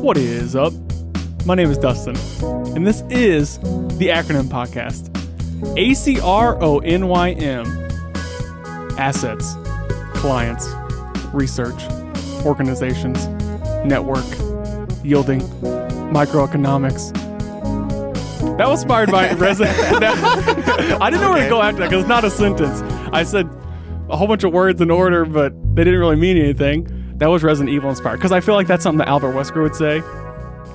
What is up? My name is Dustin, and this is the A.C.R.O.N.Y.M podcast. A.C.R.O.N.Y.M. Assets, clients, research, organizations, network, yielding, microeconomics. That was inspired by Resident. I didn't know where to go after that because it's not a sentence. I said a whole bunch of words in order, but they didn't really mean anything. That was Resident Evil inspired because I feel like that's something that Albert Wesker would say.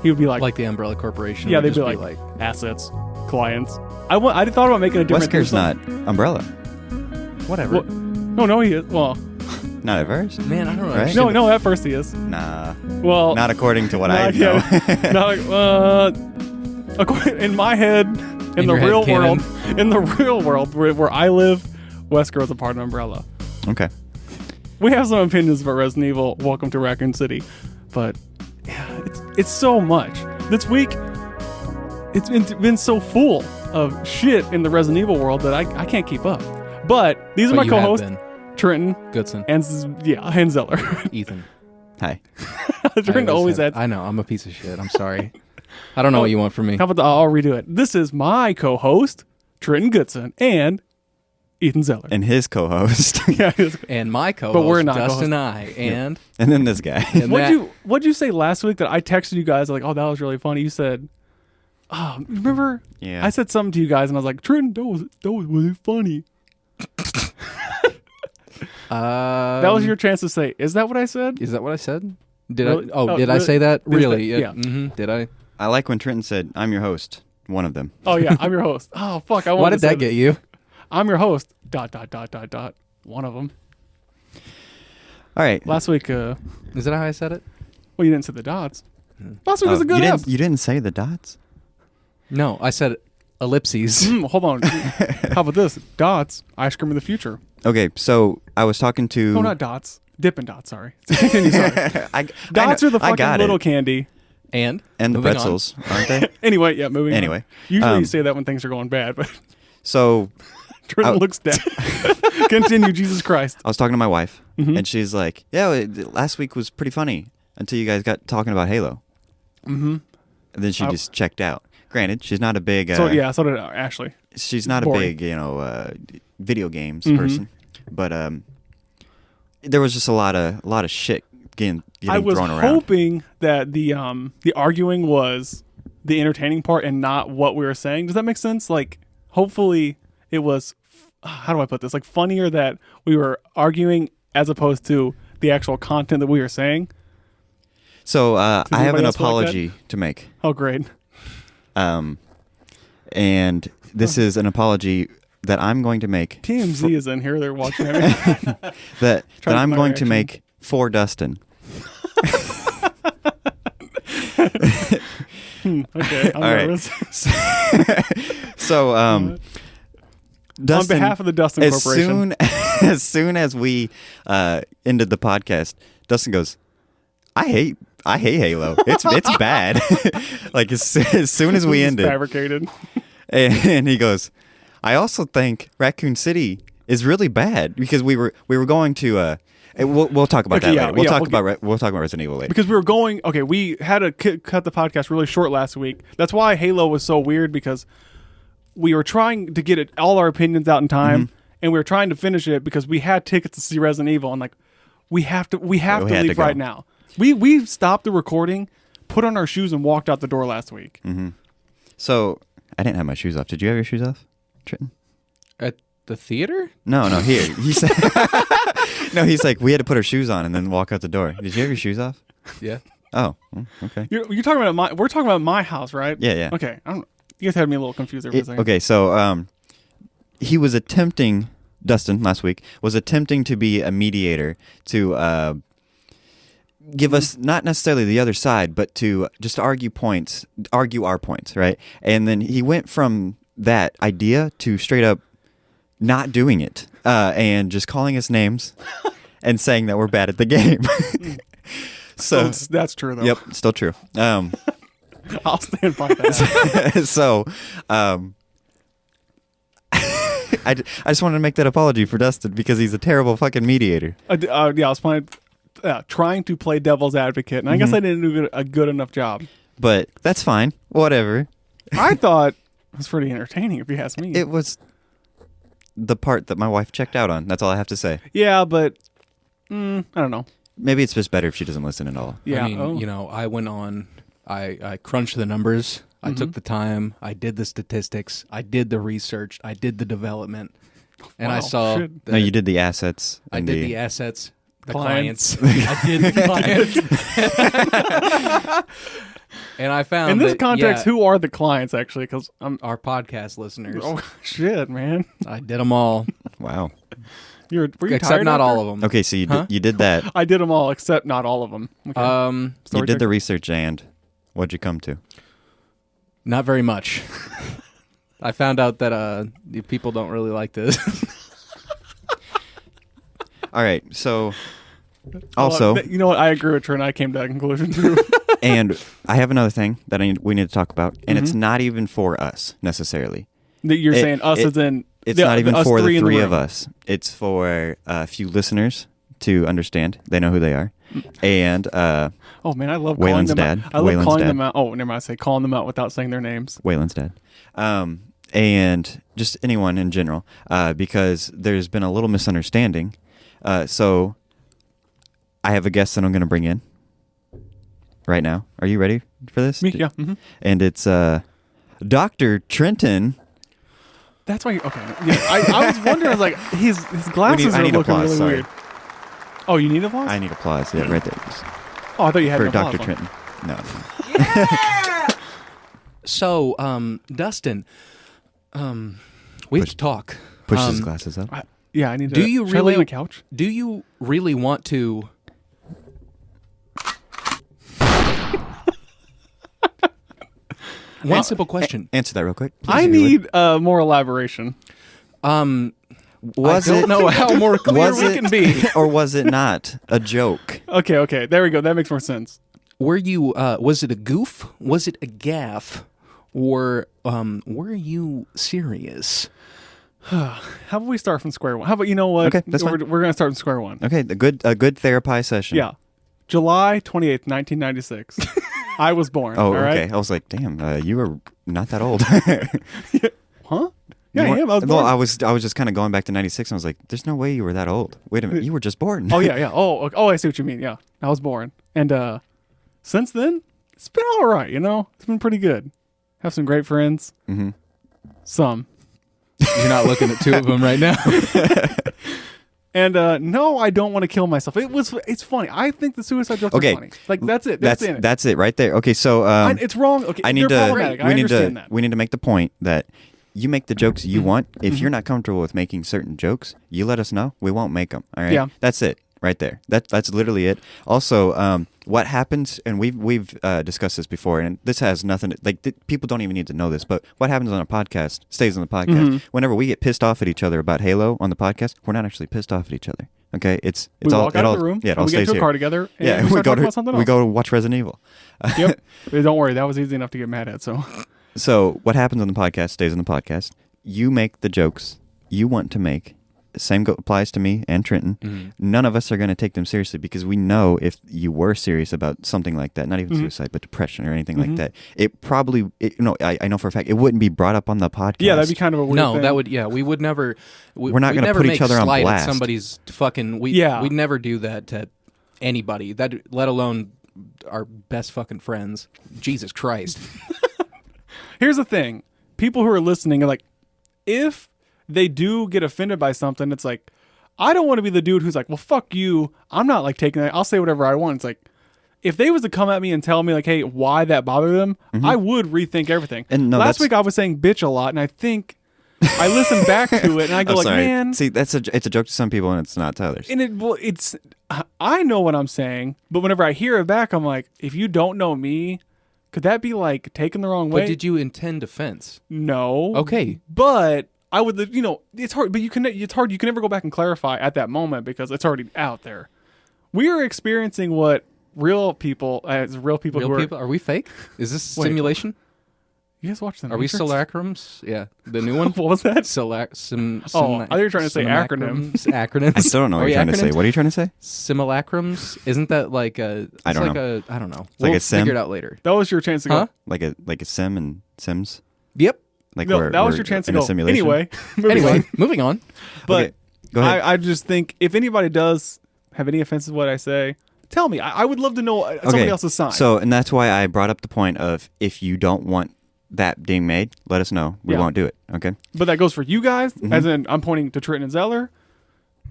He would be like the Umbrella Corporation. Yeah, they'd be like assets, clients. I thought about making a different. Wesker's not Umbrella. Whatever. Well, no, he is. Well, not at first. Man, I don't know. Right? No, at first he is. Nah. Well, not according to what I know. In my head, in the real world, where I live, Wesker was a part of Umbrella. Okay. We have some opinions about Resident Evil. Welcome to Raccoon City, but yeah, it's so much. This week, it's been so full of shit in the Resident Evil world that I can't keep up. But these are my co-hosts, Trenton Goodson, and Zeller. Ethan. Hi. Trenton always had. I know, I'm a piece of shit. I'm sorry. I don't know what you want from me. How about I'll redo it. This is my co-host, Trenton Goodson, and Ethan Zeller. And his co-host. And my co-host, but we're not Dustin I. And then this guy. What'd you say last week that I texted you guys like, oh, that was really funny? You said, oh, remember? Yeah. I said something to you guys and I was like, Trenton, that was really funny. That was your chance to say, is that what I said? Is that what I said? Really? Did I say that? Really? Yeah. Mm-hmm. Did I? I like when Trenton said, I'm your host. One of them. Oh, yeah, I'm your host. Oh, fuck. Why did that get you? I'm your host. ... One of them. All right. Last week, is that how I said it? well, you didn't say the dots. Last week was a good F. You didn't say the dots? No, I said ellipses. Hold on. How about this? Dots, ice cream of the future. Okay, so I was talking to... No, not dots. Dippin' Dots, sorry. Continue, sorry. Dots are the fucking little candy. And the pretzels, aren't they? Anyway, yeah, moving on. Anyway. Usually you say that when things are going bad, but So... Trenton looks dead. Continue, Jesus Christ. I was talking to my wife, and she's like, yeah, last week was pretty funny until you guys got talking about Halo. Mm-hmm. And then she just checked out. Granted, she's not a big... so did Ashley. She's not Boring. a big, video games person. But there was just a lot of shit getting thrown around. I was hoping that the arguing was the entertaining part and not what we were saying. Does that make sense? Like, hopefully it was... How do I put this? Like, funnier that we were arguing as opposed to the actual content that we were saying. So I have an apology to make. Oh, great. And this is an apology that I'm going to make. TMZ is in here. They're watching everything. that I'm going to make for Dustin. Okay, I'm nervous. So, Dustin, on behalf of the Dustin Corporation. As soon as we ended the podcast, Dustin goes, I hate Halo. It's bad. Like as soon as we ended, fabricated. And he goes, I also think Raccoon City is really bad because we were going to. We'll talk about that later. We'll talk about Resident Evil later. Because we were going. Okay, we had to cut the podcast really short last week. That's why Halo was so weird because we were trying to get all our opinions out in time, and we were trying to finish it because we had tickets to see Resident Evil, and like we have to leave right now. We stopped the recording, put on our shoes, and walked out the door last week. Mm-hmm. So I didn't have my shoes off. Did you have your shoes off, Trenton? At the theater? No. Here he said. No, he's like we had to put our shoes on and then walk out the door. Did you have your shoes off? Yeah. Oh, okay. You're talking about we're talking about my house, right? Yeah. Okay. You guys had me a little confused there for a second. Okay, so he was attempting, Dustin, last week, was attempting to be a mediator to give us, not necessarily the other side, but to just argue our points, right? And then he went from that idea to straight up not doing it and just calling us names and saying that we're bad at the game. So that's true, though. Yep, still true. I'll stand by that. So, I just wanted to make that apology for Dustin because he's a terrible fucking mediator. Yeah, I was planning trying to play devil's advocate, and I guess I didn't do a good enough job. But that's fine. Whatever. I thought it was pretty entertaining, if you ask me. It was the part that my wife checked out on. That's all I have to say. Yeah, but I don't know. Maybe it's just better if she doesn't listen at all. Yeah, I mean, I went on, I crunched the numbers. I took the time. I did the statistics. I did the research. I did the development. And I Wow, saw... shit. that No, you did the assets. I and did the assets, the Clients. clients. I did the clients. And I found In this that, context, yeah, who are the clients, actually? Because I'm... our podcast listeners. Oh, shit, man. I did them all. Wow. Were you Except tired not after? all of them. Okay, so you did that. I did them all, except not all of them. Okay. You Story did the time. research, and what'd you come to? Not very much. I found out that the people don't really like this. All right, so also, You know what? I agree with Trent. I came to that conclusion, too. and I have another thing that we need to talk about, and it's not even for us necessarily. That you're saying us as in... It's not even us for the in three of room. us. It's for a few listeners to understand. They know who they are. And Oh, man, I love calling Waylon's them dad. out. I love Waylon's calling dad. them out. Oh, never mind. I say calling them out without saying their names. Waylon's dad. And just anyone in general, because there's been a little misunderstanding. So I have a guest that I'm going to bring in right now. Are you ready for this? Me? Yeah. Mm-hmm. And it's Dr. Trenton. That's why. Okay. Yeah, I was wondering. I was like, his glasses I are need looking applause, really sorry. weird. Oh, you need applause? I need applause. Yeah, right there. Oh, I thought you had For an applause Dr. one. Trenton. No. So, Dustin, we have to talk. Push his glasses up. Yeah, I need to. Do you should I lay really on the couch? Do you really want to? One simple question. Answer that real quick. please, I if you would. need more elaboration. Was I don't it know how more clear was we it can be. or was it not a joke? Okay. There we go. That makes more sense. Were you? Was it a goof? Was it a gaffe? Or were you serious? How about we start from square one? How about you know what? Okay, that's we're, fine. we're gonna start from square one. Okay, a good therapy session. Yeah, July 28th, 1996. I was born. Oh, all right? okay. I was like, damn, you were not that old. Huh? Yeah, I am. I was Well, born. I was just kind of going back to 96, and I was like, there's no way you were that old. Wait a minute, you were just born. Oh yeah. Oh, okay. I see what you mean. Yeah, I was born, and since then, it's been all right. You know, it's been pretty good. Have some great friends. Mhm. Some. You're not looking at two of them right now. And no, I don't want to kill myself. It's funny. I think the suicide jokes Okay. are funny. Like that's it. That's it right there. Okay, so It's wrong. Okay, I need they're to problematic. I we need understand to that. we need to make the point that you make the jokes you want. If you're not comfortable with making certain jokes, you let us know. We won't make them. All right. Yeah. That's it right there. That's literally it. Also, what happens, and we've discussed this before, and this has nothing. People don't even need to know this, but what happens on a podcast stays on the podcast. Whenever we get pissed off at each other about Halo on the podcast, we're not actually pissed off at each other. Okay, it's We all walk out it all, of the room. Yeah, it and all we get stays into a here. car together. And Yeah, we start talking about something else. we go to watch Resident Evil. Yep. But don't worry, that was easy enough to get mad at. So So what happens on the podcast stays on the podcast. You make the jokes you want to make. The same applies to me and Trenton. None of us are going to take them seriously because we know if you were serious about something like that, not even suicide, but depression or anything like that, it probably, I know for a fact, it wouldn't be brought up on the podcast. yeah, that'd be kind of a weird No, thing. that would. Yeah, we would never. We're not we'd gonna never put make each other on slight at blast. somebody's fucking. We'd never do that to anybody. That let alone our best fucking friends. Jesus Christ. Here's the thing: people who are listening are like, if they do get offended by something, it's like, I don't want to be the dude who's like, well, fuck you. I'm not like taking that. I'll say whatever I want. It's like, if they was to come at me and tell me like, hey, why that bothered them, I would rethink everything. And no, Last that's- week I was saying bitch a lot, and I think I listened back to it, and I go I'm like, sorry. man. See, it's a joke to some people and it's not to others. And I know what I'm saying, but whenever I hear it back, I'm like, if you don't know me, could that be like taken the wrong way? But did you intend offense? No. Okay. But I would, it's hard, but it's hard. You can never go back and clarify at that moment because it's already out there. We are experiencing what real people, Real who are, people? Are we fake? Is this a Wait. simulation? You guys watch the Are we Matrix? simulacrums? Yeah, the new one. What was that? I I thought you were trying to say acronym. Acronyms. I still don't know what you're trying to say. What are you trying to say? Simulacrums. Isn't that like a? I don't like know. I don't know. like We'll a sim? figure it out later. That was your chance to Huh? go. Like a sim and Sims? Yep. Like No, that was we're your chance to in a go. simulation? Anyway, moving on. Moving on. But Okay, go ahead. I just think if anybody does have any offense to what I say, tell me. I would love to know somebody else's side. So, and that's why I brought up the point of if you don't want that being made, let us know. We Yeah. won't do it. Okay. But that goes for you guys, Mm-hmm. as in I'm pointing to Trenton and Zeller,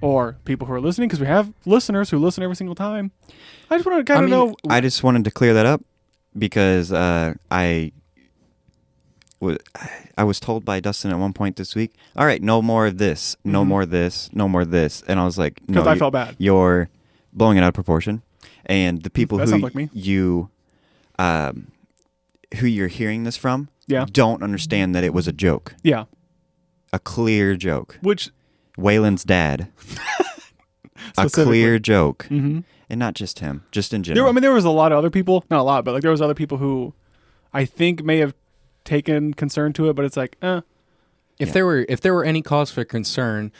or people who are listening, because we have listeners who listen every single time. I just want to kind of know. I just wanted to clear that up because I was told by Dustin at one point this week, all right, no more of this, no more of this, no more of this. And I was like, no, Because I felt bad. You're blowing it out of proportion. And the people That who sounds like me. who you're hearing this from Yeah. don't understand that it was a joke, Yeah. a clear joke. Which. Waylon's dad, a Specifically. clear joke. Mm-hmm. And not just him, just in general. There was a lot of other people, not a lot, but like there was other people who I think may have taken concern to it, but it's like, If there were any cause for concern,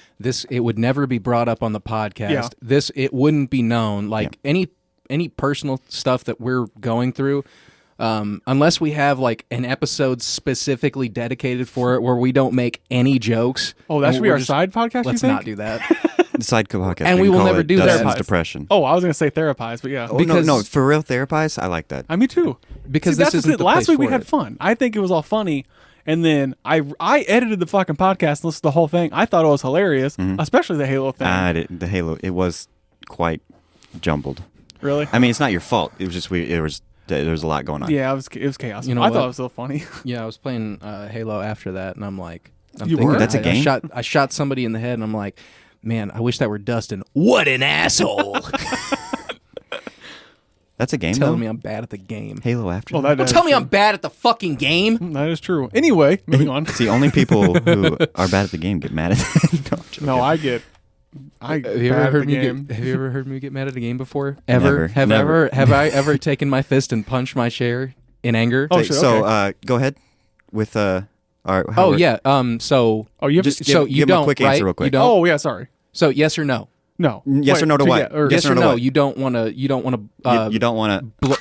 it would never be brought up on the podcast. Yeah. It wouldn't be known. Like any personal stuff that we're going through, unless we have like an episode specifically dedicated for it where we don't make any jokes. oh, that should be we're our just- side podcast. Let's you think? not do that. The side podcast. And we can will call never it do that. Dustin's Therapize. depression. Oh, I was gonna say therapize, but yeah. Oh, because- no, for real therapize, I like that. Me too. Because See, this that's isn't it. the Last place week we for had it. fun. I think it was all funny, and then I edited the fucking podcast, listened to the whole thing. I thought it was hilarious, especially the Halo thing. The Halo, it was quite jumbled. Really? I mean, it's not your fault. It was just there was a lot going on. Yeah, it was chaos. You know I what? thought it was so funny. Yeah, I was playing Halo after that, and I'm like, You were? That's a game? I shot somebody in the head, and I'm like, man, I wish that were Dustin. What an asshole! That's a game. Telling though? me I'm bad at the game. Halo after. Oh, that? that is Tell me true. I'm bad at the fucking game. That is true. Anyway, moving on. See, only people who are bad at the game get mad at it. No, I'm joking. No, I get. Have you bad ever at heard the me game. have you ever heard me get mad at a game before? Never. Never. Have I ever taken my fist and punched my chair in anger? Oh, shit, So, okay. go ahead with our. Oh yeah. So Oh, you have Just to, so give you him a don't quick right? answer real quick. You don't. Oh yeah, sorry. So yes or no? No. Yes Wait, or no to what? or- Yes or no to no? what? You don't want to. You don't want to. You don't want to.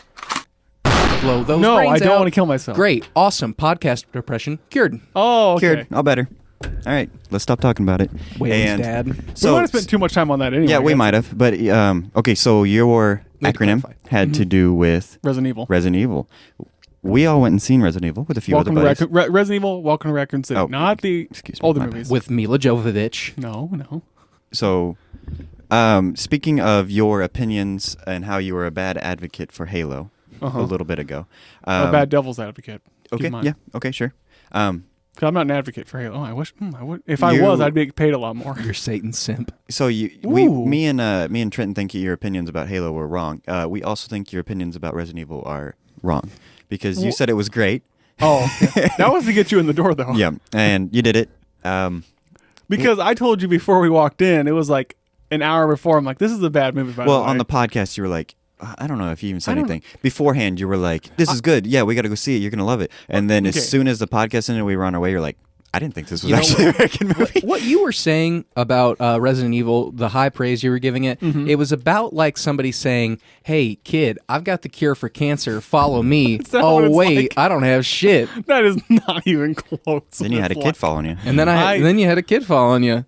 Blow those. No, brains I don't out. want to kill myself. Great, awesome podcast depression cured. Oh, okay. Cured. All better. All right, let's stop talking about it. Waylon's And dad. We So, might have spent too much time on that anyway. yeah, we I guess. might have. But okay, so your Need to acronym clarify. had to do with Resident Evil. Resident Evil. We all went and seen Resident Evil with a few Welcome to other buddies. Resident Evil. Welcome to Raccoon City. Oh, Not the excuse me, older my bad. movies. With Mila Jovovich. No. So, speaking of your opinions and how you were a bad advocate for Halo Uh-huh. a little bit ago. A bad devil's advocate. Keep Okay, in mind. yeah, okay, sure. 'Cause I'm not an advocate for Halo. Oh, I wish. I would. If I You- was, I'd be paid a lot more. You're Satan's simp. So Ooh. me and Trenton think your opinions about Halo were wrong. We also think your opinions about Resident Evil are wrong because you Well- said it was great. Oh, yeah. That was to get you in the door, though. Yeah, and you did it. Because I told you before we walked in, it was like an hour before. I'm like, this is a bad movie. By Well, the way. on the podcast, you were like, I don't know if you even I said don't- anything. Beforehand, you were like, this is good. Yeah, we got to go see it. You're going to love it. And then Okay. as soon as the podcast ended, we were on our way. You're like, I didn't think this was You know actually an American movie. What you were saying about Resident Evil, the high praise you were giving it, Mm-hmm. it was about like somebody saying, "Hey, kid, I've got the cure for cancer. Follow me." that what Oh it's wait, like? I don't have shit. That is not even close. Then you had a It's kid like- following you. And then then you had a kid following you.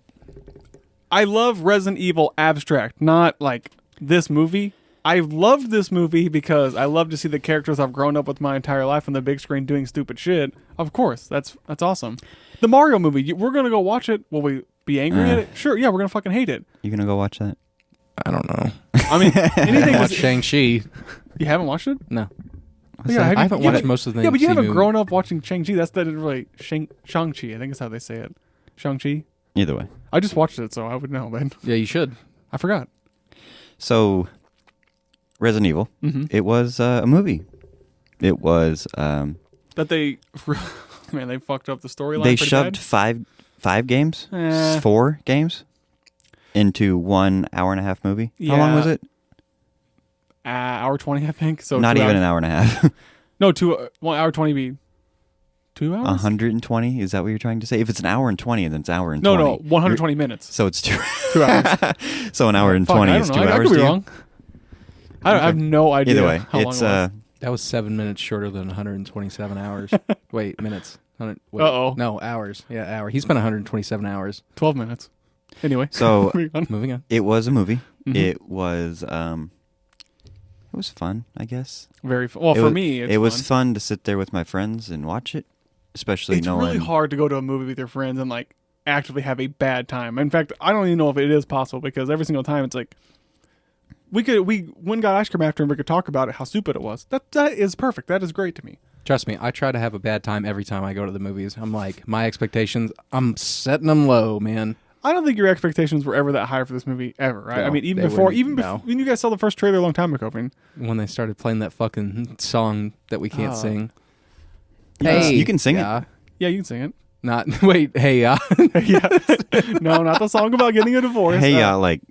I love Resident Evil abstract, not like this movie. I loved this movie because I love to see the characters I've grown up with my entire life on the big screen doing stupid shit. Of course, that's awesome. The Mario movie, we're gonna go watch it. Will we be angry at it? Sure, yeah, we're gonna fucking hate it. You going to go watch that? I don't know. I mean, anything. Watch that's- Shang-Chi. You haven't watched it? No. Yeah, I haven't watched most of the Yeah, but you MC haven't movie. grown up watching Shang-Chi. That's really Shang-Chi. I think is how they say it. Shang-Chi. Either way. I just watched it, so I would know, man. Yeah, you should. I forgot. So, Resident Evil, Mm-hmm. it was a movie. It was, That they, man, they fucked up the storyline. they pretty shoved bad. five games, Eh. 4 games into 1 hour and a half movie. How long Yeah. was it? Hour 20, I think. So Not 2 even hours. an hour and a half. No, 1 hour 20 be 2 hours? 120? Is that what you're trying to say? If it's an hour and 20, then it's an hour and No, 20. no, 120 minutes. So it's 2 2 hours. So an hour and Fuck, 20 I is don't 2 know. hours. I could be to you? wrong. I have no idea. Either way, how long it's it was. That was 7 minutes shorter than 127 hours. Wait, minutes. Uh-oh. No, hours. Yeah, hour. He spent 127 hours. 12 minutes. Anyway. So Moving on. it was a movie. Mhm. It was fun, I guess. Very fun. Well, It for was- me, it's it was fun. fun to sit there with my friends and watch it, especially It's knowing really hard to go to a movie with your friends and like actively have a bad time. In fact, I don't even know if it is possible because every single time it's like we went and got ice cream after and we could talk about it, how stupid it was. That is perfect. That is great to me. Trust me, I try to have a bad time every time I go to the movies. I'm like, my expectations, I'm setting them low, man. I don't think your expectations were ever that high for this movie ever, right? No, I mean, even they before, wouldn't. even No. when you guys saw the first trailer a long time ago, I mean, When they started playing that fucking song that we can't Oh. sing. You can sing it. yeah. yeah, you can sing it. Not, wait, hey, yeah, no, not the song about getting a divorce. Hey, like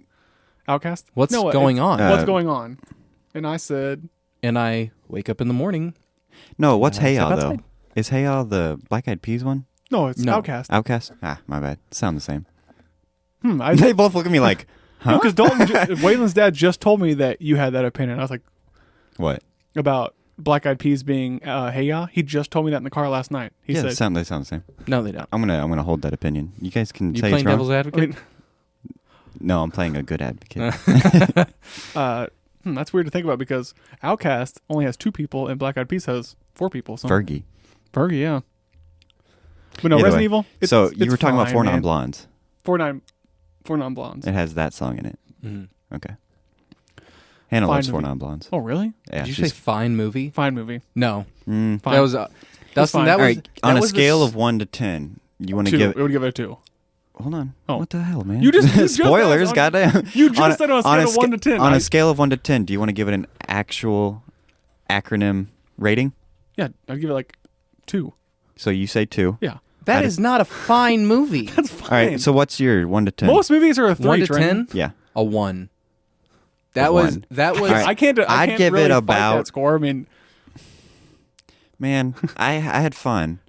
Outcast. what's No, going on? Uh, What's going on? And I said, And I wake up in the morning. no, what's Hey step Ya though? outside. Is Hey Ya the Black Eyed Peas one? no, it's No. Outcast. Outcast? Ah, my bad. Sound the same. I They both look at me like, huh? because Dalton, Waylon's dad just told me that you had that opinion. I was like, What? about Black Eyed Peas being Hey Ya. He just told me that in the car last night. He Yeah, said, they sound the same. No, they don't. I'm gonna hold that opinion. You guys can You say playing it's wrong. devil's I advocate? mean, No, I'm playing a good advocate. that's weird to think about because Outcast only has 2 people and Black Eyed Peas has 4 people. So Fergie. Fergie, yeah. But no, Either Resident way. Evil. So it's you were talking about fine, Four man. Non-Blondes. Four non-blondes. It has that song in it. Mhm. Okay. Hannah Fine loves Four movie. Non-Blondes. Oh, really? Yeah, Did you say she's fine movie? Fine movie. No. mm. Fine. That was, Dustin, fine. that All was, right. that On a was the scale s- of 1 to 10, you want to 2. give It would give it a 2. Hold on. Oh. What the hell, man? You just spoilers, asked goddamn. You just said on a scale of 1 to 10. On a scale of 1 to 10, do you want to give it an actual acronym rating? Yeah, I'd give it like 2. So you say 2. Yeah. That That is not a fine movie. That's fine. All right. So what's your 1 to 10? Most movies are a 3. 1 to Trenton. 10? Yeah. A 1. That A was, 1. that was, All right. I can't I'd give really it fight about- that score. I mean, Man, I had fun.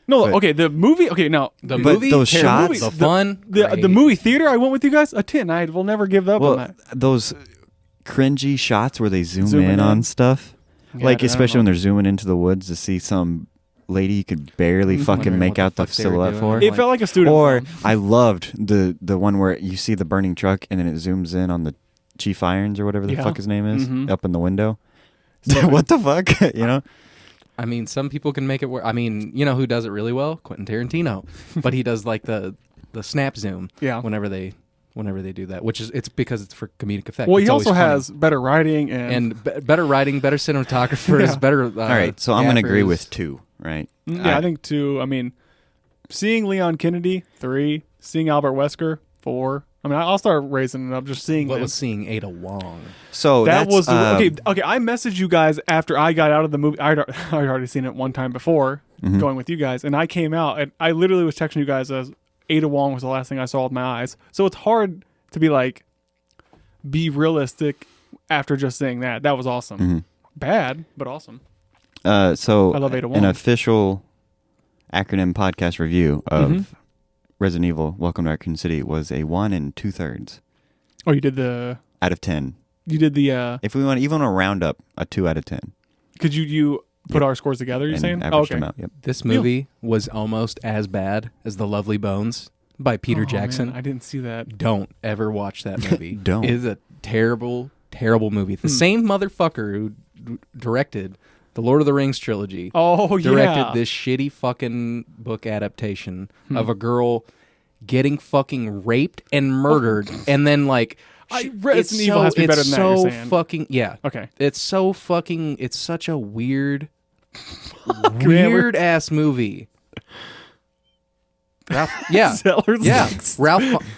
no, But- okay, the movie, okay, now, the But movie, those terrible. shots- the fun, the great. movie theater, I went with you guys, a 10. I will never give up on Well, that. those cringy shots where they zoom Zooming in in. on stuff, Yeah, like I don't especially know. when they're zooming into the woods to see some lady you could barely Mhm. fucking Wondering make what the out the fuck they were silhouette doing. for. It felt like a student Or film. I loved the one where you see the burning truck and then it zooms in on the Chief Irons or whatever the Yeah. fuck his name is Mhm. up in the window. So- What the fuck? You know? I mean, some people can make it work. I mean, you know who does it really well? Quentin Tarantino. But he does like the snap zoom Yeah. whenever they do that, which is it's because it's for comedic effect. Well, It's he also always funny. has better writing and better writing, better cinematographers, Yeah. better. All right, so I'm going to agree gaffers. with 2, right? yeah, I think 2. I mean, seeing Leon Kennedy, 3. Seeing Albert Wesker, 4. I mean, I'll start raising it up just seeing What them. was seeing Ada Wong? So That that's, was the, okay. I messaged you guys after I got out of the movie. I'd already seen it one time before Mhm. going with you guys, and I came out and I literally was texting you guys as Ada Wong was the last thing I saw with my eyes. So it's hard to be like, be realistic after just saying that. That was awesome. Mhm. Bad, but awesome. So I love Ada an Wong. official acronym podcast review of Mhm. Resident Evil Welcome to Raccoon City was a 1 2/3 Oh, you did the out of 10. If we want even a round up, a 2 out of 10. could you put Yep. our scores together, you're and saying? Oh, average okay. them out. Yep. This movie was almost as bad as The Lovely Bones by Peter Oh, Jackson. man, I didn't see that. Don't ever watch that movie. Don't. It is a terrible, terrible movie. The same motherfucker who directed the Lord of the Rings trilogy Oh, directed yeah. this shitty fucking book adaptation of a girl getting fucking raped and murdered, and then like Resident Evil has to be better than that, so you're saying. fucking yeah. Okay. It's so fucking. It's such a weird, man, we're- weird ass movie. Ralph, yeah, Zeller's yeah. legs.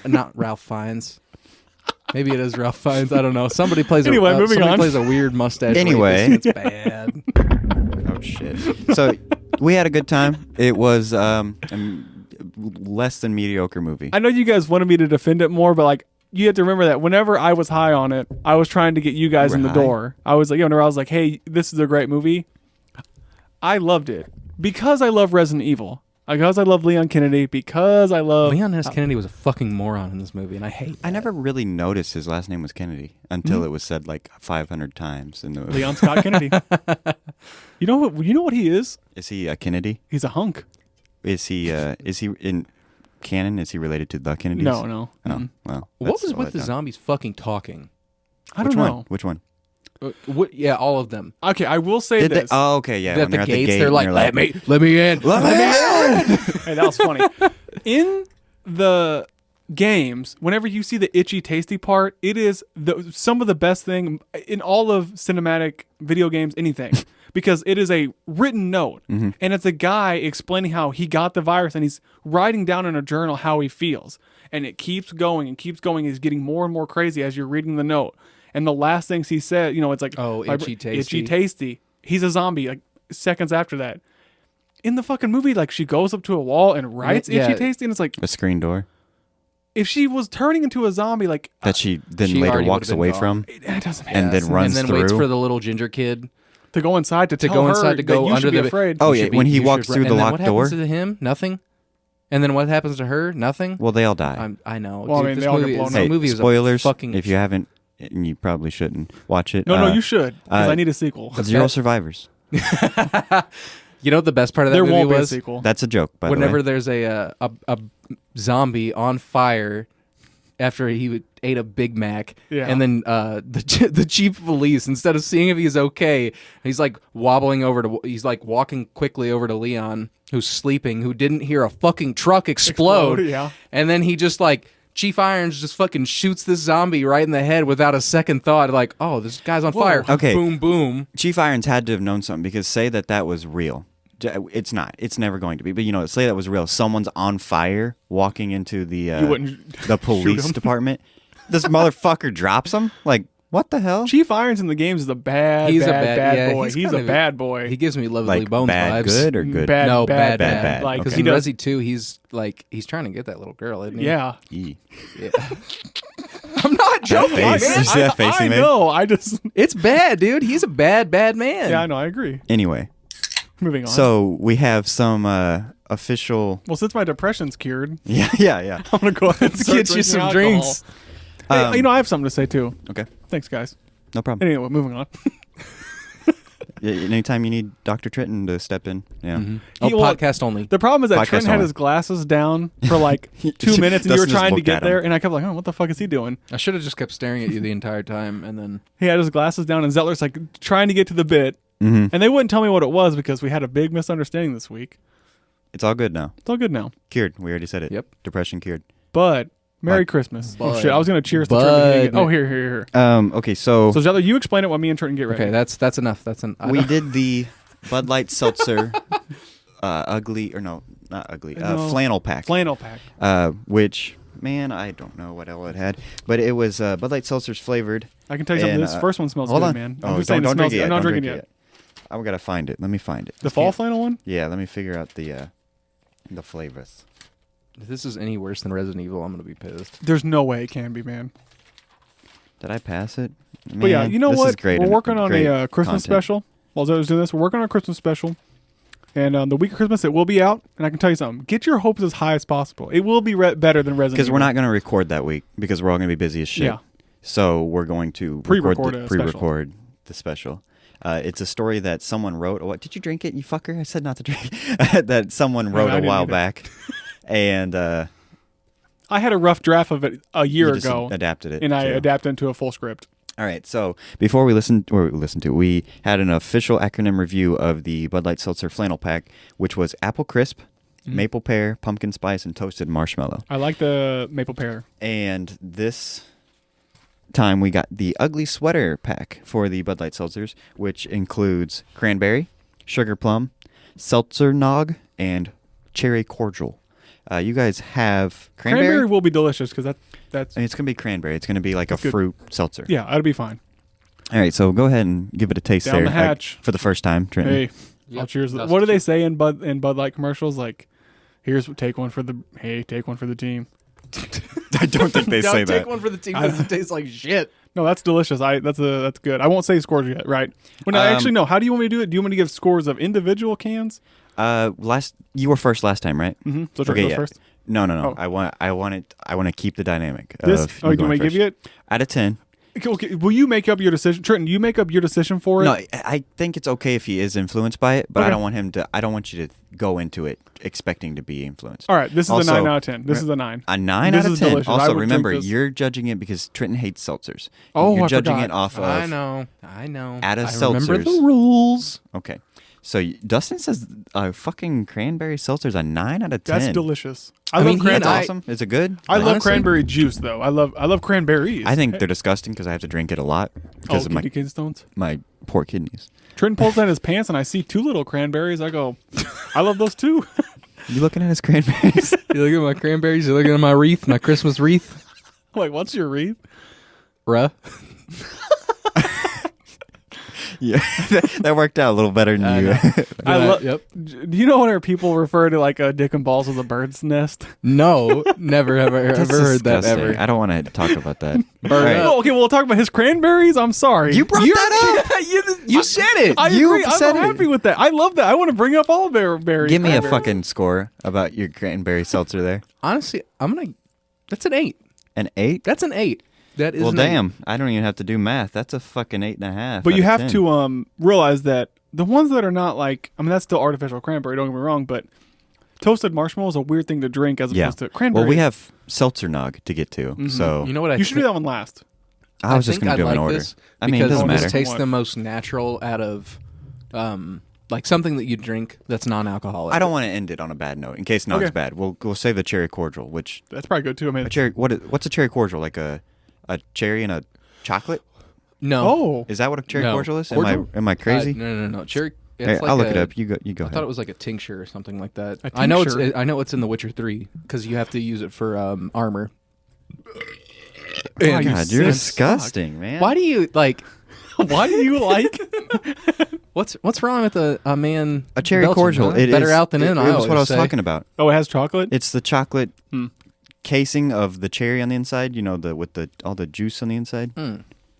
Not Ralph Fiennes. Maybe it is Ralph Fiennes. I don't know. Somebody plays. Anyway, moving somebody on. plays a weird mustache. Anyway. rapist. It's bad. Oh shit. So we had a good time. It was less than mediocre movie. I know you guys wanted me to defend it more, but like you have to remember that whenever I was high on it, I was trying to get you guys You in were the high? door. I was like, whenever I was like, hey, this is a great movie. I loved it. because I love Resident Evil, because I love Leon Kennedy, because I love Leon S. Kennedy was a fucking moron in this movie, and I hate that. I never really noticed his last name was Kennedy until it was said like 500 times in the movie. Leon Scott Kennedy. You know what he is? Is he a Kennedy? He's a hunk. Is he in canon? Is he related to the Kennedys? No. Oh, well. What that's was all with that the done. zombies fucking talking? I don't Which know. one? Which one? Yeah, all of them. Okay, I will say Did they? this. Oh, okay, yeah. At when the they're gates, at the gate, they're and like, they're let me in. Let me in. Hey, that was funny. In the games, whenever you see the itchy tasty part, it is some of the best thing in all of cinematic video games, anything. Because it is a written note, and it's a guy explaining how he got the virus, and he's writing down in a journal how he feels. And it keeps going and keeps going. He's getting more and more crazy as you're reading the note. And the last things he said, it's like, Oh, itchy tasty. Itchy tasty. He's a zombie, like, seconds after that. In the fucking movie, like, she goes up to a wall and writes Yeah. itchy tasty, and it's like, A screen door if she was turning into a zombie, like, that she then She later already walks would've been away gone. from it doesn't make and then sense. runs and then waits through. for the little ginger kid to go inside to to tell go her inside to go that you under should be the afraid. Oh, You yeah, should be- when he you walks should through run. the And then locked what door. happens to him? Nothing. And then what happens to her? Nothing. Well, they all die. I know. Well, I dude, mean, this they all get movie, blown this up. Hey, movie is a spoilers. fucking. If you haven't, and you probably shouldn't watch it. No, you should, because uh, I need a sequel. Zero survivors. You know what the best part of that There movie won't be a was? sequel. That's a joke, by the Whenever way. there's a zombie on fire after he ate a Big Mac, Yeah. and then the chief of police, instead of seeing if he's okay, he's like he's like walking quickly over to Leon, who's sleeping, who didn't hear a fucking truck explode. Yeah. And then he just like Chief Irons just fucking shoots this zombie right in the head without a second thought. Like, oh, this guy's on fire. Okay. Boom, boom. Chief Irons had to have known something, because say that was real. It's not. It's never going to be. But say that was real. Someone's on fire walking into the wouldn't the shoot police him. department. This motherfucker drops him. Like, what the hell? Chief Irons in the games is a bad, He's a bad bad- yeah, boy. he's He's kind a of- bad boy. He gives me Lovely Like Bones bad, vibes. good or good? Bad, No, bad, bad. Like, Okay. Because he in does. Resi 2, he's trying to get that little girl, isn't he? Yeah. E. Yeah. I'm not joking, face. man. You see that face he I made? know. I just. It's bad, dude. He's a bad man. Yeah, I know. I agree. Anyway, Moving on. so we have some official. well, since my depression's cured, Yeah. I'm gonna go ahead and Let's start get you drinking some alcohol. drinks. Hey, I have something to say too. Okay, Thanks, guys. no problem. Anyway, moving on. Yeah, anytime you need Dr. Trenton to step in, yeah. Oh, Well, podcast only. The problem is that Podcast Trent had only. his glasses down for like 2 minutes, and you were Dustin just trying to looked get at him. there, and I kept like, oh, what the fuck is he doing? I should have just kept staring at you the entire time, and then He had his glasses down, and Zeller's like trying to get to the bit, Mm-hmm. and they wouldn't tell me what it was because we had a big misunderstanding this week. It's all good now. It's all good now. Cured. We already said it. Yep. Depression cured. But Merry Bud. Christmas. Oh Bud. shit! I was gonna cheers to Trent. and he didn't get- Bud. Oh, here. Okay, so So Zeller, you explain it while me and Trent get ready. okay, that's enough. we did the Bud Light Seltzer ugly, or no, not ugly, No. flannel pack. Flannel pack. Which, man, I don't know what all it had, but it was Bud Light Seltzer's flavored. I can tell you something. And, This first one smells hold good, on. man. Oh, I'm just saying don't it drink smells it good. yet. I'm not Don't drinking drink it yet. I gotta find it. Let me find it. The fall flannel one? Yeah, let me figure out the flavors. If this is any worse than Resident Evil, I'm gonna be pissed. There's no way it can be, man. Did I pass it? But yeah, Man, you know this what? is great. We're working on great a Christmas content. special. While Zeller's doing this, we're working on a Christmas special. And the week of Christmas, it will be out. And I can tell you something. Get your hopes as high as possible. It will be better than Resident Evil. Because we're not going to record that week because we're all going to be busy as shit. Yeah. So we're going to Pre-record a special. pre-record the special. It's a story that someone wrote. What did you drink it, you fucker? I said not to drink. That someone wrote I a didn't while either. back, and I had a rough draft of it a year you just ago. adapted it. And I to- adapted into a full script. All right. So before we we had an official acronym review of the Bud Light Seltzer Flannel Pack, which was apple crisp, maple pear, pumpkin spice, and toasted marshmallow. I like the maple pear. And this time we got the ugly sweater pack for the Bud Light Seltzers, which includes cranberry, sugar plum, seltzer nog, and cherry cordial. You guys have cranberry? Will be delicious because that's I mean, it's going to be cranberry. It's going to be like That's a good. fruit seltzer. yeah, that'll be fine. All right, so go ahead and give it a taste Down there the hatch. for the first time, Trenton. Hey, I'll cheers. What do they say in Bud Light commercials? Like, take one for the team. I don't think they say Take that. one for the team because it tastes like shit. No, that's delicious. That's good. I won't say scores yet, right? Well, no, actually, no. How do you want me to do it? Do you want me to give scores of individual cans? You were first last time, right? Mm-hmm. So Trent goes first. No. Oh. I want to keep the dynamic. This? Of Oh, you do you want going me to give first. you it? Out of 10. Okay. Will you make up your decision, Trenton? You make up your decision for it. No, I think it's okay if he is influenced by it, but I Okay. don't want him to. I don't want you to go into it expecting to be influenced. All right. This is Also, a 9 out of 10. This is a 9. A 9 This out of is 10. delicious. I Also, would remember, drink this. you're judging it because Trenton hates seltzers. Oh, you're I judging forgot. it off of. I know. Out of I remember seltzers. the rules. Okay. So Dustin says fucking cranberry seltzer's a 9 out of 10. That's delicious. I I mean, love he and cranberry. That's awesome. Is it good? I love honestly- cranberry juice though. I love cranberries. I think they're disgusting because I have to drink it a lot because of kidney stones. my poor kidneys. Trenton pulls down his pants and I see 2 little cranberries. I go, I love those too. You looking at his cranberries? You look at my cranberries. You looking at my wreath, my Christmas wreath. I'm like, what's your wreath? Ruh. Yeah, that worked out a little better than you. I love. Yep. Do you know when people refer to like a dick and balls as a bird's nest? No, never have I That's ever heard that disgusting. ever. I don't want to talk about that. Bird All right. up. Oh, okay, well, we'll talk about his cranberries. I'm sorry. You brought that up. You said it. I you agree. I'm said so it. happy with that. I love that. I want to bring up all berries. Give me a cranberries. fucking score about your cranberry seltzer there. Honestly, that's an 8. An 8? That's an 8. That is Well, an 8. damn. I don't even have to do math. That's a fucking 8.5. But you out of have 10. to realize that the ones that are not like, I mean, that's still artificial cranberry. Don't get me wrong, but toasted marshmallow is a weird thing to drink as opposed to cranberry. Well, we have seltzer nog to get to, so You know what I You should do that one last. I was just think going to I'd do them in like order. this I mean, it because doesn't this matter. This tastes What? the most natural out of, like something that you drink that's non-alcoholic. I don't want to end it on a bad note in case nog's Okay. bad. We'll save the cherry cordial, which That's probably good too. I mean, a cherry. What's a cherry cordial? Like a cherry and a chocolate? No. oh, Is that what a cherry No. cordial is? Cordial? Am I crazy? No. Cherry. It's Hey, like I'll look a- it up. You go I ahead. thought it was like a tincture or something like that. A I know tincture? I know it's in The Witcher 3 because you have to use it for armor. Oh, God, you God, you're sick disgusting, man. Why do you like? why do you like? What's wrong with a man? A cherry belching, cordial. huh? It Better is- out than it, in. It I was what I always was say. talking about. Oh, it has chocolate. It's the chocolate Hmm. casing of the cherry on the inside. You know, with all the juice on the inside.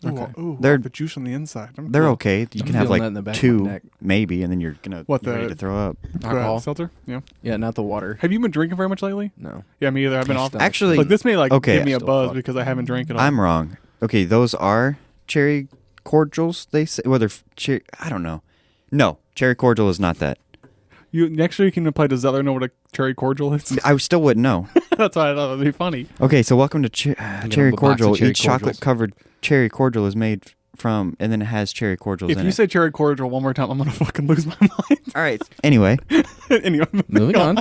Okay. Ooh, They're- the juice on the inside. They're okay. You I'm can have feeling that in the like back of my 2, neck. maybe, and then you're What, ready the- to throw up. Alcohol. Seltzer. Yeah. Yeah, not the water. Have you been drinking very much lately? No. Yeah, me either. I've been My off. stomach's Actually- Like this may like Okay. give me a Still buzz fucked. because I haven't drank at all. I'm wrong. Okay, those are cherry cordials. They say whether cherry. I don't know. No, cherry cordial is not that. You next year you can apply to Zeller know what a cherry cordial is. I still wouldn't know. That's why I thought it'd be funny. Okay, so welcome to cherry a box of cordial. cherry Each cordials. chocolate covered cherry cordial is made from, and then it has cherry cordials If in you it. say cherry cordial one more time, I'm gonna fucking lose my mind. All right. Anyway, Anyway, Moving on.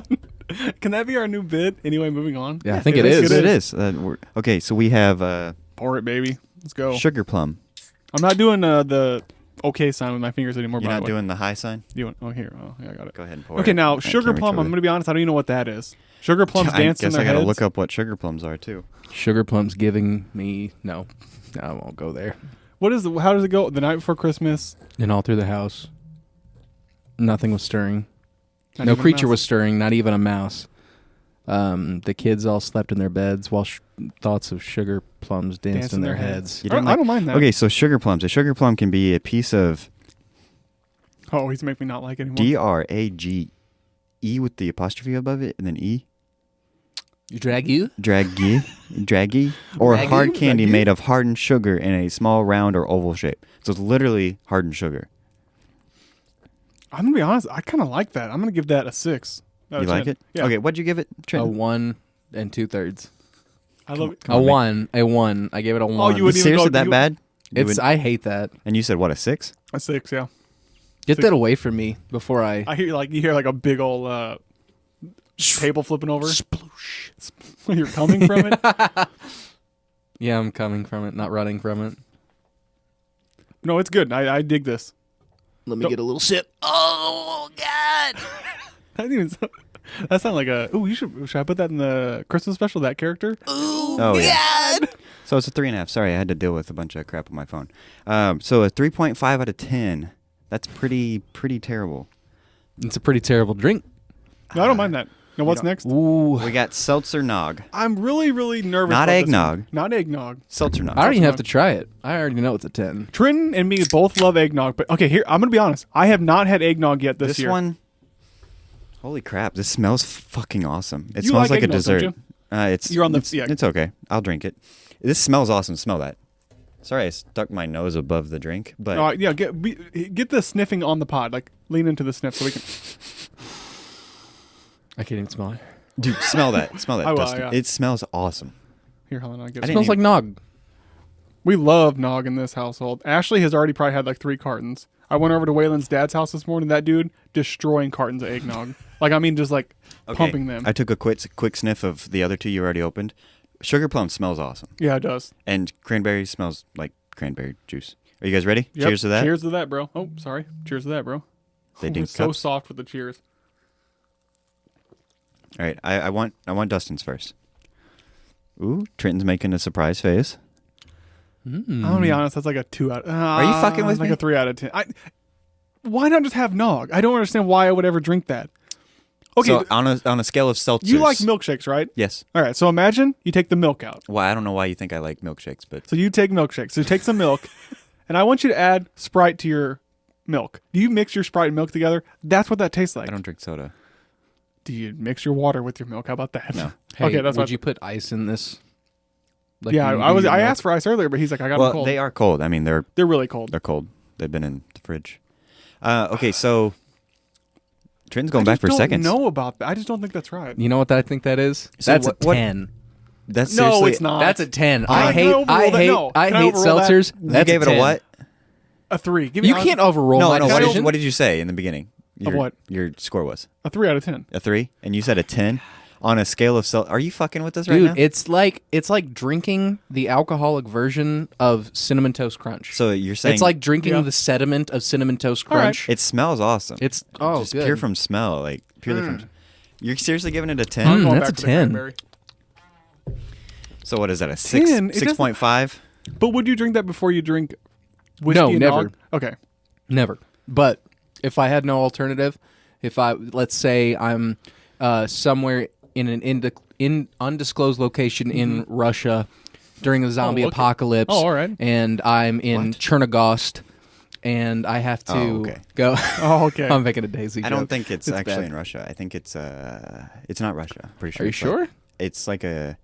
Can that be our new bid? Anyway, moving on. Yeah, I think it it is. is. it is. Okay, so we have Pour it, baby. Let's go. sugar plum. I'm not doing the okay sign with my fingers anymore. You're by not the way. doing the high sign. You want? Oh, here. Oh, yeah, I got it. Go ahead and pour Okay, it. now I sugar can't reach plum. over I'm there. gonna be honest. I don't even know what that is. Sugar plums I dance in guess their I gotta heads. look up what sugar plums are too. Sugar plums giving me no. I won't go there. What is? How does it go? The night before Christmas. And all through the house, nothing was stirring. Not No even a creature mouse? was stirring, not even a mouse. The kids all slept in their beds while thoughts of sugar plums danced in their heads. You I didn't don't mind that. Okay, so sugar plums. A sugar plum can be a piece of Oh, he's making me not like it anymore. DRAGE with the apostrophe above it, and then E. You drag you? Draggy, or Draggy? hard candy Draggy? made of hardened sugar in a small round or oval shape. So it's literally hardened sugar. I'm gonna be honest. I kind of like that. I'm gonna give that a 6. out You of like 10. it? Yeah. Okay, what'd you give it, A Trent? 1 2/3. I love it. Come A on, man. 1. A 1. I gave it a 1. you wouldn't even Seriously go- that you- bad? You It's. would- I hate that. and you said what, a 6? A 6. Yeah. Get Six. that away from me before I. I hear like you hear like a big old table flipping over. Sploosh. You're coming from it. Yeah, I'm coming from it, not running from it. No, it's good. I dig this. Let me Go- get a little sip. Oh God! That didn't even. That sounds like a. Ooh, should I put that in the Christmas special? That character. Oh, yeah. So it's a 3.5. Sorry, I had to deal with a bunch of crap on my phone. So a 3.5 out of 10. That's pretty terrible. It's a pretty terrible drink. No, I don't mind that. Now what's next? Ooh. We got seltzer nog. I'm really, really nervous. Not about this eggnog. one. Not eggnog. Seltzer nog. I don't even have to try it. I already know it's a 10. Trenton and me both love eggnog, but okay, here I'm gonna be honest. I have not had eggnog yet this year. one. Holy crap! This smells fucking awesome. It You smells like like a eggnog, don't dessert. It's You're on the- it's, yeah. it's okay. I'll drink it. This smells awesome. Smell that. Sorry, I stuck my nose above the drink, but Yeah, get the sniffing on the pod. Like lean into the sniff so we can. I can't even smell it. dude, smell that. Smell that, I will, Dustin. yeah. It smells awesome. Here, hold on. I'll get I it. didn't Smells like even- nog. We love nog in this household. Ashley has already probably had like 3 cartons. I went over to Waylon's dad's house this morning. That dude destroying cartons of eggnog. Like I mean, just like pumping them. I took a quick sniff of the other 2 you already opened. Sugar plum smells awesome, Yeah, it does. and cranberry smells like cranberry juice. Are you guys ready? Yep. Cheers to that. Cheers to that, bro. Oh, sorry. Cheers to that, bro. They We're dink so cups. soft with the cheers. All right, I want Dustin's first. Ooh, Trenton's making a surprise face. I'm gonna be honest. That's like a 2 out. Are you fucking with like me? a 3 out of 10. Why not just have nog? I don't understand why I would ever drink that. Okay, So on a scale of seltzers, you like milkshakes, right? Yes. All right. So imagine you take the milk out. Well, I don't know why you think I like milkshakes, but So you take milkshakes. So you take some milk, and I want you to add Sprite to your milk. Do you mix your Sprite and milk together? That's what that tastes like. I don't drink soda. Do you mix your water with your milk? How about that? No. Hey, Okay, that's would what. you put ice in this? Like Yeah, you I do was. your I milk? asked for ice earlier, but he's like, I got them Well, cold. they are cold. I mean, they're really cold. cold. They've been in the fridge. Okay, so Trenton's going I back just for don't seconds. know about that. I just don't think that's right. You know what I think that is? So That's what- a 10. That's No, seriously, it's not. That's a 10. Can I overrule that? No. I Can I hate overrule that? seltzers. You That's gave it a 10. what? A 3. Give me You can't overrule No, my no. decision. What did you say in the beginning? what? Your score was a 3 out of 10. a 3, and you said a 10 on a scale of Are you fucking with us right Dude, now? it's like drinking the alcoholic version of Cinnamon Toast Crunch. So you're saying It's like drinking Yeah. the sediment of Cinnamon Toast All right. Crunch. it smells awesome. It's just good. pure from smell, like purely from. You're seriously giving it a 10? I'm going that's back a for the 10. cranberry. So what is that? A 6? 10? It doesn't- 6.5? But would you drink that before you drink whiskey No, and never. nog? Okay. Never. But if I had no alternative, let's say I'm somewhere in an undisclosed location in Russia during the zombie okay. apocalypse, Oh, all right. and I'm in Chernogost, and I have to Oh, okay. go. Oh, okay. I'm making a Daisy I joke. don't think it's actually bad. in Russia. I think it's not Russia. Pretty sure. Are you it's like- sure? it's like a.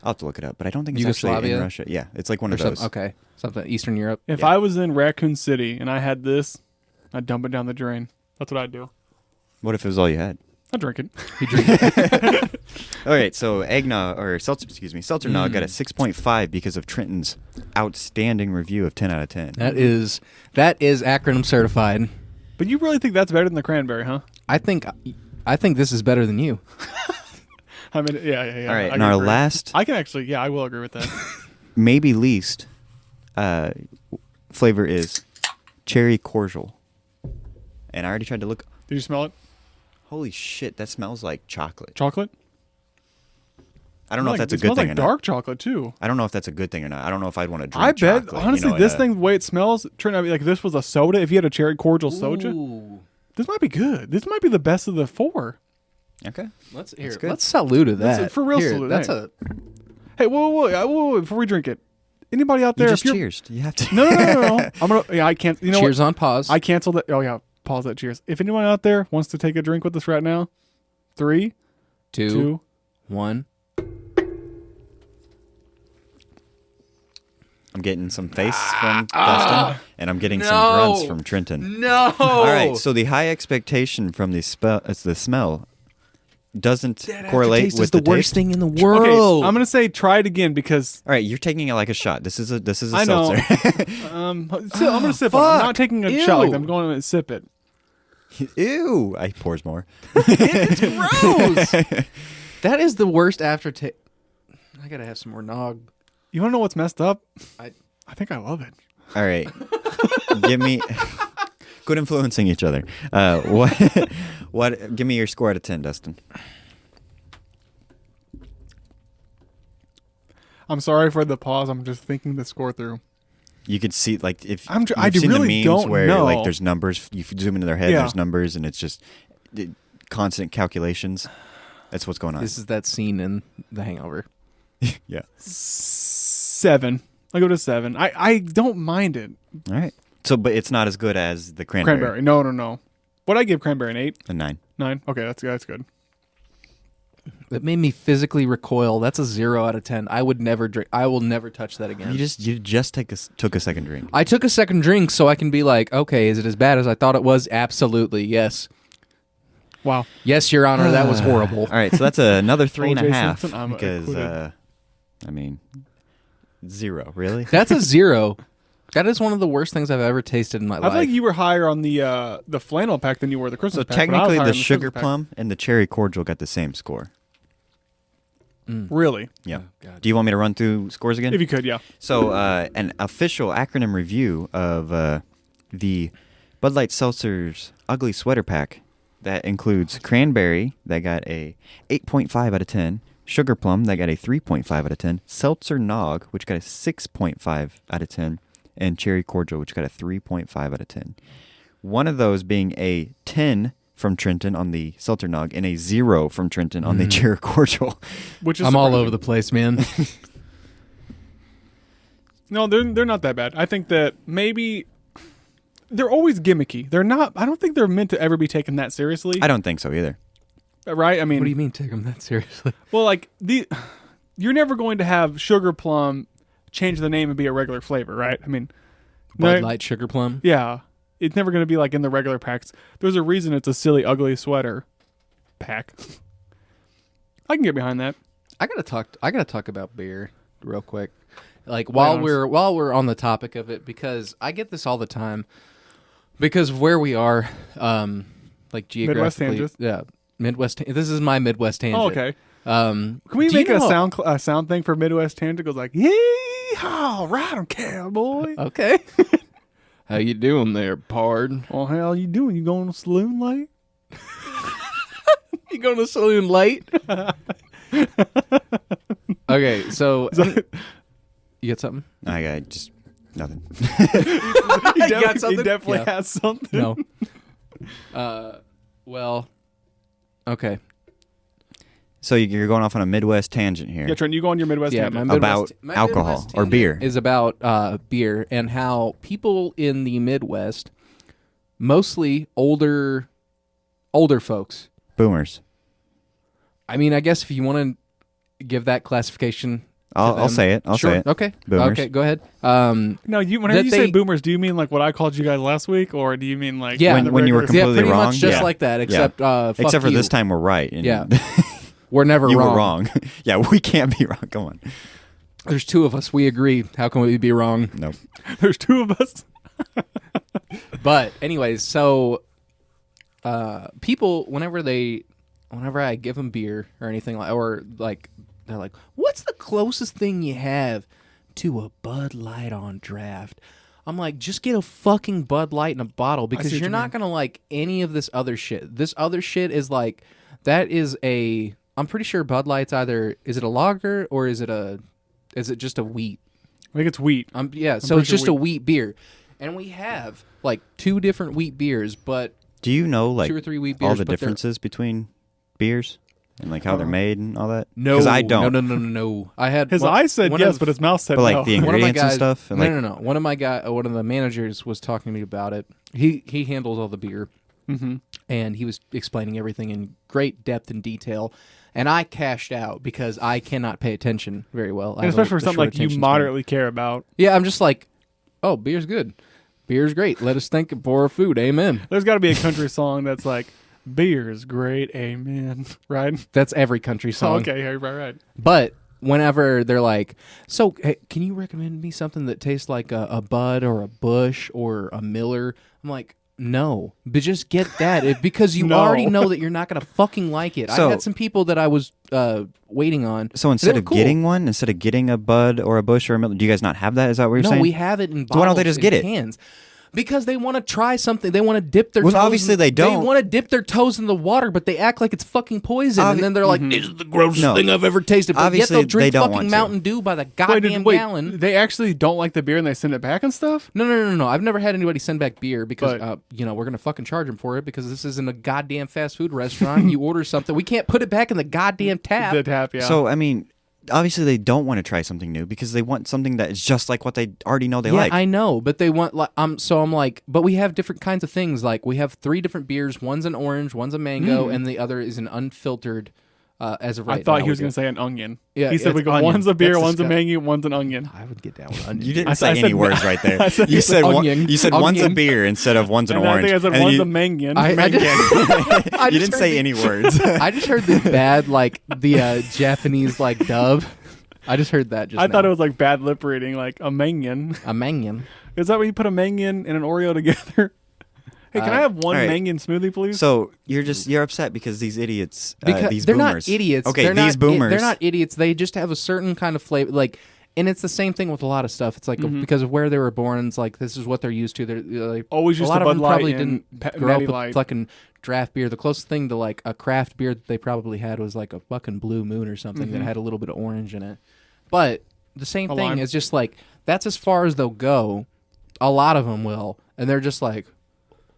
I'll have to look it up, but I don't think it's actually in Yugoslavia? Russia. Yeah, it's like one Or of those. something. Okay, something Eastern Europe. If Yeah. I was in Raccoon City and I had this, I'd dump it down the drain. That's what I'd do. What if it was all you had? I'd drink it. You drink All right, so seltzer nog got a 6.5 because of Trenton's outstanding review of 10 out of 10. that is acronym certified. But you really think that's better than the cranberry, huh? I think this is better than you. I mean, yeah. All right, I and can our agree. last, I can actually, yeah, I will agree with that. maybe least, flavor is cherry cordial. And I already tried to look. Did you smell it? Holy shit, that smells like chocolate. Chocolate? I don't know if that's a it good smells thing like or not. dark chocolate too. I don't know if that's a good thing or not. I don't know if I'd want to drink I bet, chocolate, honestly, in this a- thing, the way it smells, turned out to be like if this was a soda. If you had a cherry cordial soda, Ooh. this might be good. This might be the best of the 4. Okay. Let's good. Let's salute to That's that. a for real Here, salute, That's hey. a Hey, whoa, before we drink it, anybody out You there? just if you're, cheers. You have to. No. I'm gonna. Yeah, I can't. You know cheers what? on pause. I canceled it. Oh yeah, pause that. Cheers. If anyone out there wants to take a drink with us right now, 3, 2, 2. 1. I'm getting some face from Dustin, and I'm getting some No. grunts from Trenton. No. All right, so the high expectation from the smell doesn't correlate with the the worst taste. thing in the Okay, world. I'm gonna say try it again because All right, you're taking it like a shot. This is a I know. seltzer. I'm gonna sip it. I'm not taking a shot. Like Ew. I'm going to sip it. Ew! I pours more. It's gross. That is the worst aftertaste. I gotta have some more nog. You want to know what's messed up? I- I think I love it. All right, give me. Good influencing each other. What? Give me your score out of 10, Dustin. I'm sorry for the pause. I'm just thinking the score through. You could see, like, if I'm tr- you've I seen really the memes don't where know. like there's numbers, you zoom into their head, Yeah. there's numbers, and it's just constant calculations. That's what's going on. This is that scene in The Hangover. Yeah. 7. I'll go to 7. I don't mind it. All right. So, but it's not as good as the cranberry. Cranberry. No. What'd I give cranberry, an 8? A 9. 9? Okay, that's good. That made me physically recoil. That's a 0 out of 10. I would never drink. I will never touch that again. You just took a second drink. I took a second drink so I can be like, okay, is it as bad as I thought it was? Absolutely, yes. Wow. Yes, Your Honor, that was horrible. All right, so that's another 3.5 Simpson, I'm because acquitted. 0, really? That's a 0. That is one of the worst things I've ever tasted in my I life. feel like you were higher on the flannel pack than you were the Christmas So pack. When I was technically, higher the on sugar Christmas pack. plum and the cherry cordial got the same score. Really? Yeah. God. Do you want me to run through scores again? If you could, yeah. So, an official acronym review of the Bud Light Seltzer's Ugly Sweater Pack that includes Cranberry, that got a 8.5 out of 10, Sugar Plum, that got a 3.5 out of 10, Seltzer Nog, which got a 6.5 out of 10, and Cherry Cordial, which got a 3.5 out of 10. One of those being a 10 from Trenton on the Seltzer Nog and a 0 from Trenton on the Cherry Cordial. Which is I'm all surprising. over the place, man. No, they're not that bad. I think that maybe they're always gimmicky. They're not. I don't think they're meant to ever be taken that seriously. I don't think so either. Right? I mean, What do you mean take them that seriously? well, like you're never going to have Sugar Plum change the name and be a regular flavor, right? I mean, Bud no- Light Sugar Plum? Yeah, it's never going to be like in the regular packs. There's a reason it's a silly, ugly sweater pack. I can get behind that. I gotta talk about beer real quick. Like while we're on the topic of it, because I get this all the time. Because of where we are, like geographically, tangent. yeah, Midwest. This is my Midwest tangent. Oh, okay. Can Can we make it a sound thing for Midwest tangent? It goes like, yeehaw, ride 'em, cowboy. Okay. How you doing there, pard? Oh, how you doing? You going to the saloon late? You going to saloon late? Okay, so you got something? I got just nothing. He got something? definitely Yeah. has something. No. Well, okay. So you're going off on a Midwest tangent here. Yeah, Trent, you go on your Midwest Yeah, tangent. my About my alcohol Midwest or tangent beer. is about beer and how people in the Midwest, mostly older folks. Boomers. I mean, I guess if you want to give that classification, to I'll them, say it. I'll sure. say it. Okay. Boomers. Okay, go ahead. No, whenever that you say they- boomers, do you mean like what I called you guys last week, or do you mean like Yeah. the When you were regular- Yeah, completely pretty wrong? much just Yeah. like that, except fuck Except for you. this time we're right. And Yeah. We're never you wrong. were wrong. Yeah, we can't be wrong. Come on. There's two of us. We agree. How can we be wrong? Nope. There's two of us. But anyways, so people, whenever I give them beer or anything like, or like, they're like, "What's the closest thing you have to a Bud Light on draft?" I'm like, just get a fucking Bud Light in a bottle because what you're you not mean. gonna like any of this other shit. This other shit is like, that is a. I'm pretty sure Bud Light's either, is it a lager or is it just a wheat? I think it's wheat. Yeah, so pretty it's sure just a wheat beer, and we have like 2 different wheat beers, but Do you know like 2 or 3 wheat beers. all the but they're- differences between beers and like how they're made and all that? No, because I don't. No. I had His one- eyes said one yes, of- but his mouth said But like no. the one of my ingredients and guys, stuff. And, like, no. One of the managers was talking to me about it. He handles all the beer, and he was explaining everything in great depth and detail. And I cashed out because I cannot pay attention very well. I And have a- especially for a something short like you attention span. moderately care about. Yeah, I'm just like, oh, beer's good. Beer's great. Let us thank it for our food. Amen. There's got to be a country song that's like, beer is great, amen. Right? That's every country song. Okay, yeah, right. But whenever they're like, so hey, can you recommend me something that tastes like a Bud or a Bush or a Miller? I'm like, no, but just get that because you No. already know that you're not going to fucking like it. So- I had some people that I was waiting on. So They instead were of cool. getting a Bud or a Bush or a Miller, do you guys not have that? Is that what you're No, saying? we have it in bottles. So why don't they just in get it? cans. Because they want to try something. They want to dip their toes. Obviously they don't. They want to dip their toes in the water, but they act like it's fucking poison. And then they're like, this is the grossest thing I've ever tasted. But Obviously, yet they'll drink they don't fucking want to. Mountain Dew by the goddamn gallon. They actually don't like the beer and they send it back and stuff? No. I've never had anybody send back beer because, we're going to fucking charge them for it because this isn't a goddamn fast food restaurant. You order something. We can't put it back in the goddamn tap. The tap, yeah. So, I mean, obviously they don't want to try something new because they want something that is just like what they already know they like. Yeah, I know, but they want like so I'm like, but we have different kinds of things. Like we have 3 different beers. One's an orange, one's a mango, and the other is an unfiltered. As of right I thought now, he was going to say an onion. Yeah, he said we go onion. one's a beer, That's one's a disgusting. mango, one's an onion. I would get down with onion. You didn't I say said any words right there. You said onion. You said one's a Onion. beer instead of one's an And orange. I think I said And one's you, a mangan. I you just didn't say any words. I just heard the bad like the Japanese like dub. I just heard that. I thought it was like bad lip reading, like a mangan. a mangan. Is that where you put a mangan and an Oreo together? Hey, can I have one all right. mangan smoothie, please? So you're upset because these idiots, Because these they're boomers. not idiots. Okay, they're these not, boomers. They're not idiots. They just have a certain kind of flavor. Like, and it's the same thing with a lot of stuff. It's like because of where they were born. It's like this is what they're used to. They're like Always a used lot to of Bud them Light probably and didn't grow Natty up with Light. fucking draft beer. The closest thing to like a craft beer that they probably had was like a fucking Blue Moon or something that had a little bit of orange in it. But the same A thing lime. is just like that's as far as they'll go. A lot of them will, and they're just like,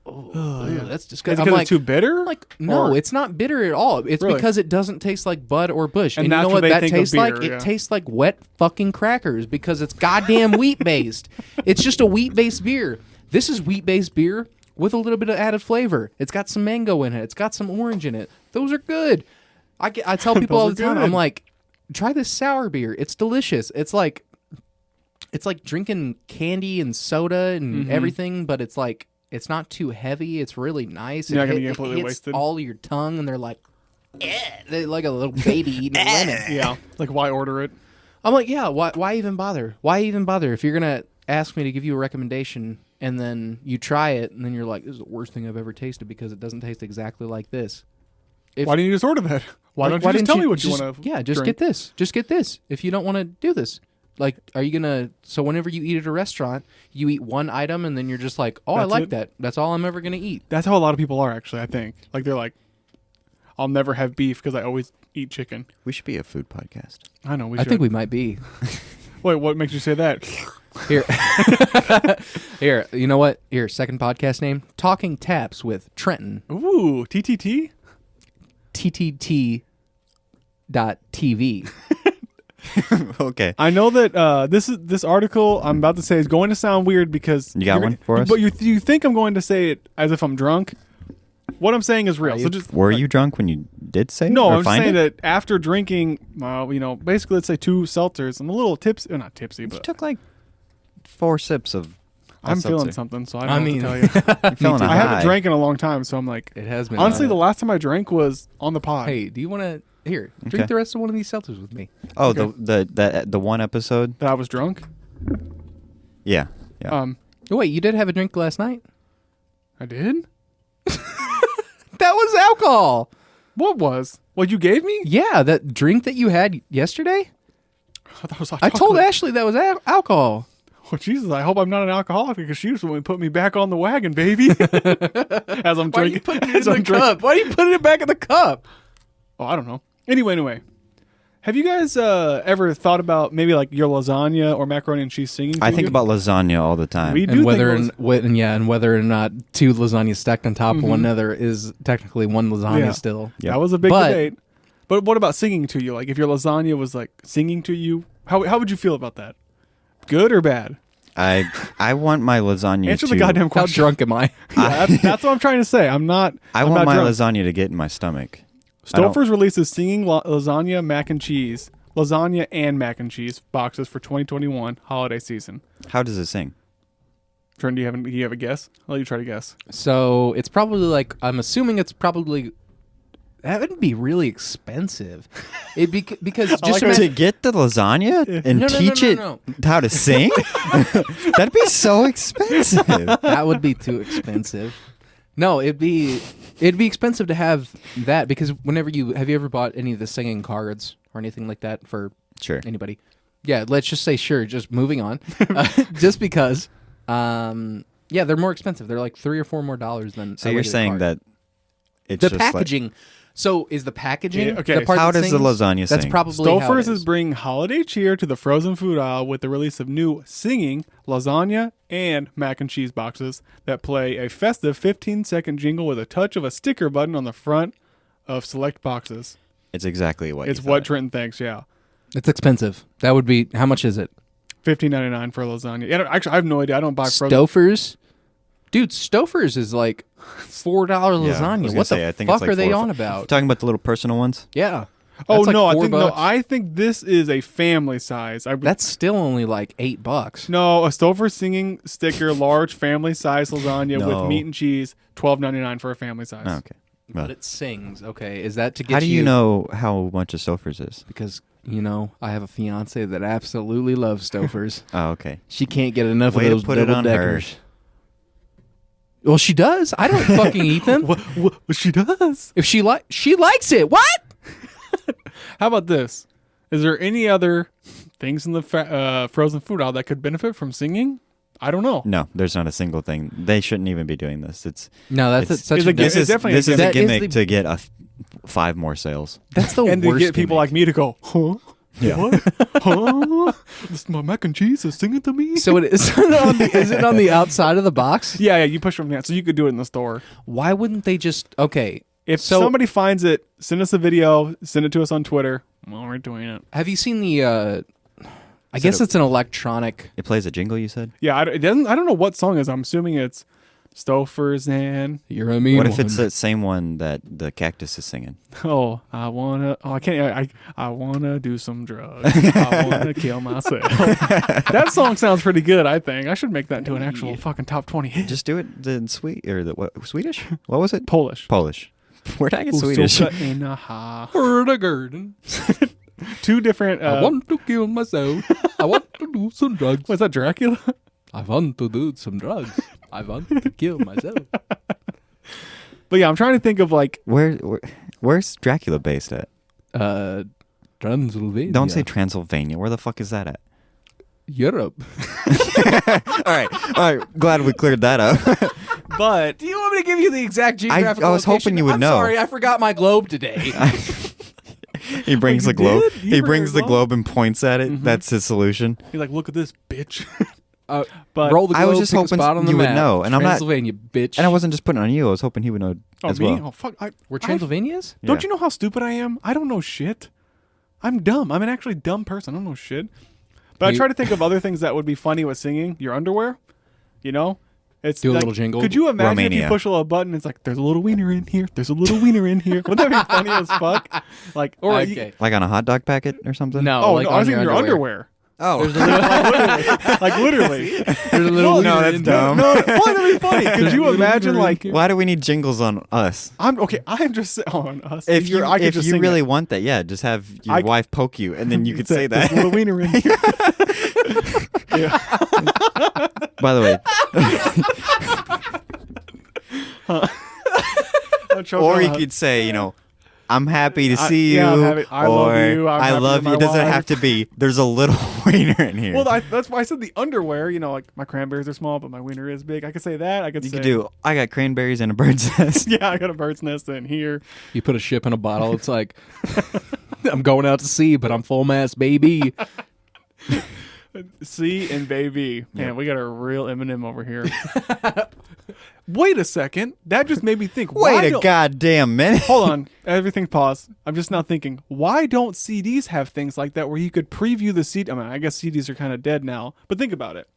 oh, that's Is it disgusting. I'm because like, it's too bitter? like no, Or- it's not bitter at all. It's Really? because it doesn't taste like Bud or Bush. And And you that's know what what they that think of tastes like? beer, It yeah. tastes like wet fucking crackers because it's goddamn wheat based. It's just a wheat based beer. This is wheat based beer with a little bit of added flavor. It's got some mango in it. It's got some orange in it. Those are good. I tell people all the Those are time. good. I'm like, try this sour beer. It's delicious. It's like drinking candy and soda and everything, but it's like it's not too heavy. It's really nice. You're not gonna It get hit- completely it hits wasted. all your tongue, and they're like, they're like a little baby eating a lemon. Yeah. Like, why order it? I'm like, yeah. Why even bother? Why even bother if you're gonna ask me to give you a recommendation and then you try it and then you're like, this is the worst thing I've ever tasted because it doesn't taste exactly like this. Why didn't you just order that? Why Like, don't you just didn't tell me what you just- want to Yeah, just drink? get this. Just get this. If you don't want to do this. Like, are you going to... So whenever you eat at a restaurant, you eat one item and then you're just like, oh, I That's like it? that. That's all I'm ever going to eat. That's how a lot of people are, actually, I think. Like, they're like, I'll never have beef because I always eat chicken. We should be a food podcast. I know, we I should. think we might be. Wait, what makes you say that? Here. Here, you know what? Here, second podcast name. Talking Taps with Trenton. Ooh, TTT? TTT.TV. Okay. I know that this article I'm about to say is going to sound weird because You got you're- one for us? But you think I'm going to say it as if I'm drunk. What I'm saying is real. Are So you? just Were you drunk when you did say it? no, or I'm just find saying it? that after drinking, basically let's say 2 seltzers, I'm a little tipsy. Not tipsy, You but took like 4 sips of I'm feeling seltzer. something. So I I don't mean- know what to tell you. You're feeling a I haven't high. drank in a long time, so I'm like, It has been. honestly, the last time I drank was on the pod. Hey, do you want to... Here, drink Okay. the rest of one of these seltzers with me. Oh, Okay. the one episode? That I was drunk. Yeah. Yeah. Oh, wait, you did have a drink last night? I did. That was alcohol. What was? What you gave me? Yeah, that drink that you had yesterday? I thought it was hot I told chocolate. Ashley that was alcohol. Oh, Jesus, I hope I'm not an alcoholic because she was the one who put me back on the wagon, baby. As I'm Why are you drinking. putting it in as I'm the drinking. cup? Why are you putting it back in the cup? Oh, I don't know. Anyway. Have you guys ever thought about maybe like your lasagna or macaroni and cheese singing? I to think you? about lasagna all the time. We do And think whether las- and whether or not 2 lasagnas stacked on top of one another is technically one lasagna Yeah. still. Yep. That was a big But- debate. But what about singing to you? Like if your lasagna was like singing to you, how would you feel about that? Good or bad? I want my lasagna Answer to the goddamn How question. drunk am I? Yeah, that's what I'm trying to say. I'm not. I I'm want not my drunk. lasagna to get in my stomach. I don't- Stouffer's releases singing lasagna and mac and cheese boxes for 2021 holiday season. How does it sing? Trent, do you have a guess? I'll let you try to guess. So it's probably like, I'm assuming it's probably, that would be really expensive. It'd be because just like imagine, To get the lasagna and No, no, teach no, it no. how to sing? That'd be so expensive. that would be too expensive. No, it'd be expensive to have that because whenever have you ever bought any of the singing cards or anything like that for Sure. anybody? Yeah, let's just say sure. Just moving on. Just because Yeah, they're more expensive. They're like $3 or $4 more than. So a you're regular saying card. that it's the just like- packaging. So is the packaging? Yeah, okay. The part How that does the sings? lasagna That's sing? probably how it Stouffer's is. is bringing holiday cheer to the frozen food aisle with the release of new singing, lasagna, and mac and cheese boxes that play a festive 15-second jingle with a touch of a sticker button on the front of select boxes. It's exactly what It's you what thought. Trenton thinks, yeah. It's expensive. That would be how much is it? $15.99 for a lasagna. Yeah, actually, I have no idea. I don't buy frozen. Stouffer's, dude. Stouffer's is like $4 Yeah, I was lasagna. gonna What say, the I think fuck it's like are they 4 or on 5. about? Talking about the little personal ones? Yeah. Oh That's like no, $4. I think this is a family size. That's still only like $8. no, a Stouffer singing sticker, large family size lasagna No. with meat and cheese, $12.99 for a family size. Oh, okay. Well, But it sings. Okay, is that to get how do you know how much a Stouffer's is? Because I have a fiance that absolutely loves Stouffer's. Oh, okay. She can't get enough Way of to those put it double on her. deckers. Well, she does. I don't fucking eat them. What she does? If she likes it. What? How about this? Is there any other things in the frozen food aisle that could benefit from singing? I don't know. No, there's not a single thing. They shouldn't even be doing this. It's No, that's It's- such it's a a this it's is definitely this a is a That is gimmick the- to get 5 more sales. That's the and to worst. get people like me to go, huh? Yeah. What? Huh? This, my mac and cheese is singing to me? So is it on the outside of the box? Yeah, you push from that. So you could do it in the store. Why wouldn't they just If So- somebody finds it, send us a video, send it to us on Twitter. Well, we're doing it. Have you seen the I guess it's an electronic. It plays a jingle, you said? Yeah, I don't know what song it is. I'm assuming it's Stouffer's and You're a mean What if one. it's the same one that the cactus is singing? I wanna do some drugs. I wanna kill myself. That song sounds pretty good. I think I should make that into an actual fucking top 20 hit. Just do it in Swedish? What was it? Polish. Polish. Where'd I get Swedish? Usuka in a ha. For the garden. Two different. I want to kill myself. I want to do some drugs. Was that Dracula? I want to do some drugs. I want to kill myself. But yeah, I'm trying to think of like. Where's Dracula based at? Transylvania. Don't say Transylvania. Where the fuck is that at? Europe. All right. Glad we cleared that up. But Do you want me to give you the exact geographical I was hoping location? you would I'm know. sorry, I forgot my globe today. He brings you the globe. did? You He bring brings the the globe and points at it. Mhm. That's his solution. he's like, look at this bitch. But But roll the I globe, was just pick a hoping spot on the you would map. know, and I'm not- Transylvania, bitch. And I wasn't just putting it on you. I was hoping he would know as me? well. Oh fuck! Where Transylvania is? Don't Yeah. you know how stupid I am? I don't know shit. I'm dumb. I'm an actually dumb person. I don't know shit. But I You- try to think of other things that would be funny with singing. Your underwear, you know, it's Do a like, little jingle. Could you imagine if Romania. you push a little button? It's like there's a little wiener in here. There's a little wiener in here. Wouldn't that be funny as fuck? Like or Okay. Like on a hot dog packet or something? No, oh like no, I on was thinking your underwear. Oh. Like literally. There's a little No, wiener that's in dumb. No, why that'd be funny? Could you imagine like Why do we need jingles on us? I'm okay. I'm just on us. If you I could just sing really it. want that, yeah, just have your I- wife poke you, and then you could say There's that. a little wiener in here. Yeah. By the way, I'm choking or on you a- could say, I'm happy to see yeah, I'm you. happy- I love or you, I'm I happy love with you. my It doesn't wife. have to be. There's a little wiener in here. Well, that's why I said the underwear. Like my cranberries are small, but my wiener is big. I could say that. I could you say could do. I got cranberries and a bird's nest. Yeah, I got a bird's nest in here. You put a ship in a bottle. It's like, I'm going out to sea, but I'm full mass, baby. C and baby. Man, we got a real Eminem over here. Wait a second. That just made me think. why Wait a don't- goddamn minute. Hold on. Everything pause. I'm just now thinking, why don't CDs have things like that where you could preview the CD? I mean, I guess CDs are kind of dead now, but think about it.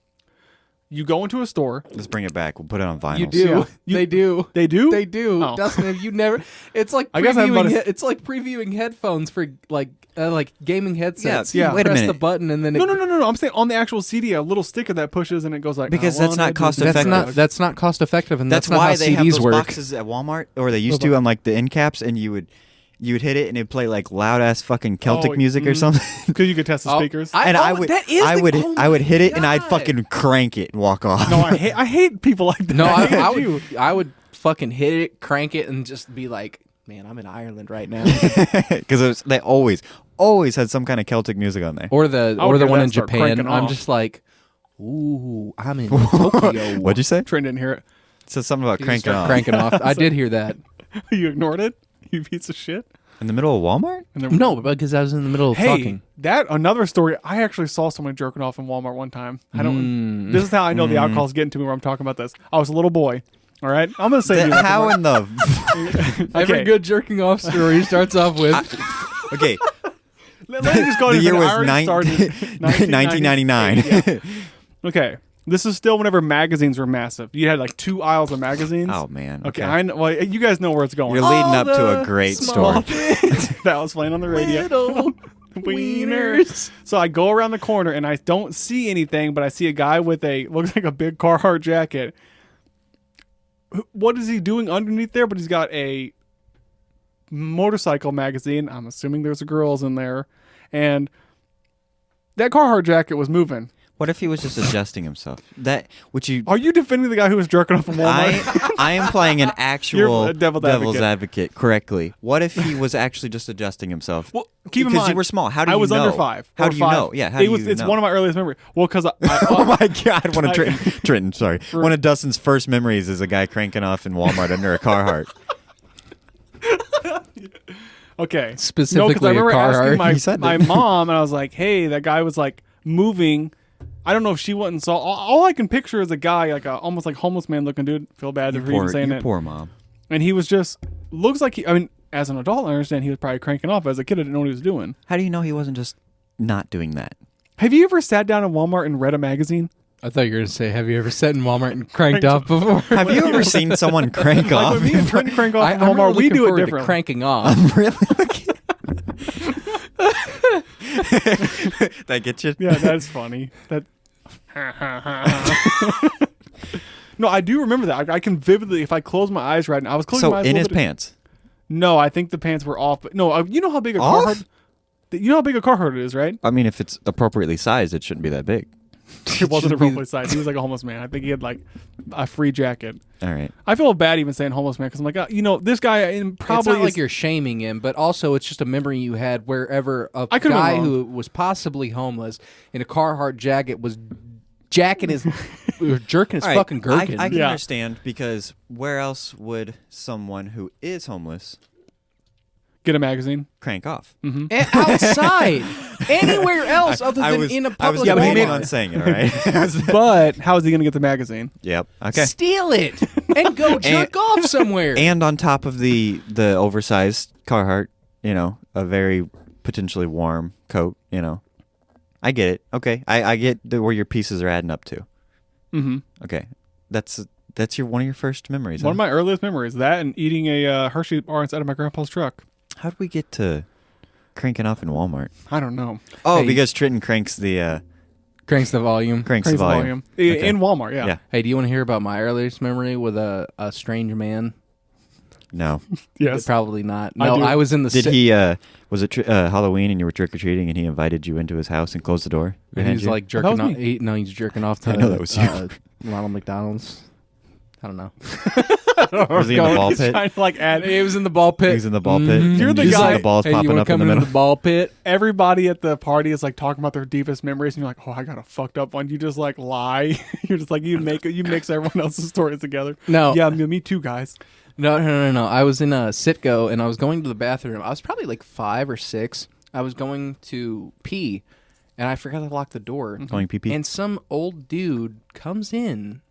You go into a store. Let's bring it back. We'll put it on vinyl. You do. Yeah. They do. They do? They do. Oh. Dustin, have you never? It's like I guess I'm about previewing. to- It's like previewing headphones for like gaming headsets. Yeah, You wait a press minute. the button and then No. I'm saying on the actual CD, a little sticker that pushes and it goes like. Because I that's wanna not do cost this. effective. That's not cost effective, and That's that's, not why how they CDs have those work. boxes at Walmart, or they used to on like the end caps, and you would hit it and it'd play like loud ass fucking Celtic Oh, music or mhm. something. Because you could test the Oh, speakers. And I would, that is I the- would, oh I would my hit it and I'd God. fucking crank it and walk off. No, I hate people like that. No, I I hate would. I would fucking hit it, crank it, and just be like, "Man, I'm in Ireland right now." Because they always had some kind of Celtic music on there. or the I would hear one that in start Japan. cranking I'm off. just like, Ooh, I'm in Tokyo. What'd you say? Trent didn't hear it. It said something about You just cranking start off. cranking off. I did hear that. You ignored it? You piece of shit. In the middle of Walmart? And then, No, because I was in the middle of hey, talking. that another story. I actually saw someone jerking off in Walmart one time. I don't. This is how I know the alcohol's getting to me where I'm talking about this. I was a little boy. All right, I'm gonna say How in the... Every good jerking off story starts off with Okay, Let me just go the ahead year and was I already started 1999. Yeah. Okay, this is still whenever magazines were massive. You had like 2 aisles of magazines. Oh, man. Okay, I know. Well, you guys know where it's going. You're leading All up to the a great small story. That was playing on the radio. little wieners. So I go around the corner and I don't see anything, but I see a guy with looks like a big Carhartt jacket. What is he doing underneath there? But he's got a motorcycle magazine. I'm assuming there's girls in there. And that Carhartt jacket was moving. What if he was just adjusting himself? Are you defending the guy who was jerking off in Walmart? I am playing an actual You're a devil's advocate correctly. What if he was actually just adjusting himself? Well, keep in because mind, you were small. How do I you was know? under 5. How or do you 5. know? Yeah, how do you It's know? one of my earliest memories. Well, because Oh my God! One of Trenton, sorry. One of Dustin's first memories is a guy cranking off in Walmart under a Carhartt. okay, Specifically because I remember a Carhartt. asking He said my it. mom, and I was like, "Hey, that guy was like moving." I don't know if she went and saw. All I can picture is a guy, like a almost like homeless man looking dude. Feel bad for even saying it. Poor mom. And he was just looks like he. I mean, as an adult, I understand he was probably cranking off. As a kid, I didn't know what he was doing. How do you know he wasn't just not doing that? Have you ever sat down in Walmart and read a magazine? I thought you were going to say, have you ever sat in Walmart and cranked off before? Have you ever seen someone crank Like off? when me and Trent crank off in I'm Walmart, really we do looking it forward to differently. cranking off. Really? That gets you? Yeah, that's funny. That. No, I do remember that. I can vividly, if I close my eyes right now, I was closing my So eyes. in a his little bit. pants. No, I think the pants were off. But no, you know how big a Off? Carhartt. You know how big a Carhartt is, right? I mean, if it's appropriately sized, it shouldn't be that big. It wasn't Should be- appropriately sized. He was like a homeless man. I think he had like a free jacket. All right. I feel bad even saying homeless man because I'm like, this guy probably It's not like is- you're shaming him, but also it's just a memory you had wherever a I could've been guy wrong. who was possibly homeless in a Carhartt jacket was jacking his, or jerking his All right, fucking gherkin. I can Yeah. understand because where else would someone who is homeless get a magazine. crank off? Mm-hmm. And outside, anywhere else other than in a I was public debating Walmart. on saying it, all right? But how is he going to get the magazine? Yep. Okay. Steal it and go jerk off somewhere. And on top of the oversized Carhartt, a very potentially warm coat, I get it. Okay. I get where your pieces are adding up to. Mm-hmm. Okay. That's one of your first memories. One of huh? my earliest memories, that and eating a Hershey bar inside of my grandpa's truck. How'd we get to cranking off in Walmart? I don't know. Oh, Hey. because Trenton cranks the Cranks the volume. cranks the Crazy volume. volume. In Walmart, yeah. Yeah. Hey, do you want to hear about my earliest memory with a strange man? No. Yes. Probably not. I No, do. I was in the Did he? Was it Halloween and you were trick or treating and he invited you into his house and closed the door? He behind was you? like that jerking was off. me. He's jerking off to I know that was you. Ronald McDonald's. I don't know. Was he in the ball He's pit? trying to like add He was in the ball pit. He was in the ball pit. Mhm. You're and the you just guy- see the balls Hey, you popping wanna up in come the into middle. the ball pit? everybody at the party is like talking about their deepest memories, and you're like, "Oh, I got a fucked up one." You just like lie. You're just like you mix everyone else's stories together. No. Yeah, me too, guys. No. I was in a Citgo and I was going to the bathroom. I was probably like 5 or 6. I was going to pee, and I forgot to lock the door. Going pee pee. And some old dude comes in,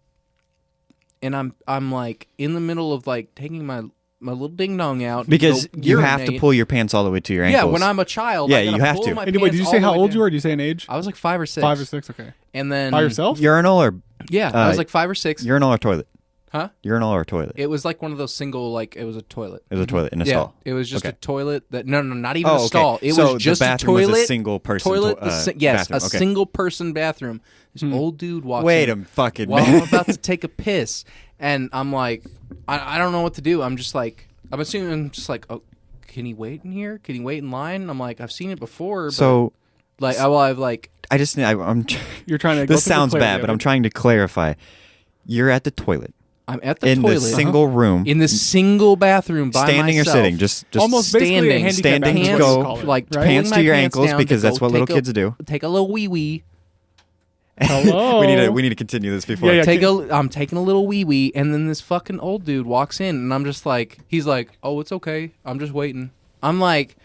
and I'm like in the middle of like taking my little ding dong out Because go you have to urinate. pull your pants all the way to your ankles. Yeah, when I'm a child, Yeah, I gotta you have pull to. My Anyway, did you pants say all how the way old you down. were? Did you say an age? I was like 5 or 6. 5 or 6. Okay. And then By yourself? Urinal or Yeah, I was like 5 or 6. urinal or toilet? Huh? Urinal or toilet? It was like one of those single, like it was a toilet. It was a toilet in a Yeah, stall. it was just Okay. a toilet that no, not even Oh, a okay. stall. It So was just the a bathroom was toilet. a single person toilet. Yes, bathroom. a Okay. single person bathroom. This old dude walks. Wait in a fucking while minute. I'm about to take a piss, and I'm like, I don't know what to do. I'm just like, I'm assuming, oh, can he wait in here? Can he wait in line? I'm like, I've seen it before. But So like, I've like, I just I'm. You're trying to. Go This through the sounds clarity bad, of but it. I'm trying to clarify. You're at the toilet I'm at the in toilet the single room, in the single bathroom by standing myself. or sitting. Just Almost basically a standing, handicap standing bathroom, to is go, what you call it, like right? pants pulling to your my ankles down because to that's go what little take kids do. Take a little wee wee. Hello. we need to continue this before. Yeah, I'm taking a little wee wee, and then this fucking old dude walks in, and I'm just like, he's like, "Oh, it's okay. I'm just waiting." I'm like,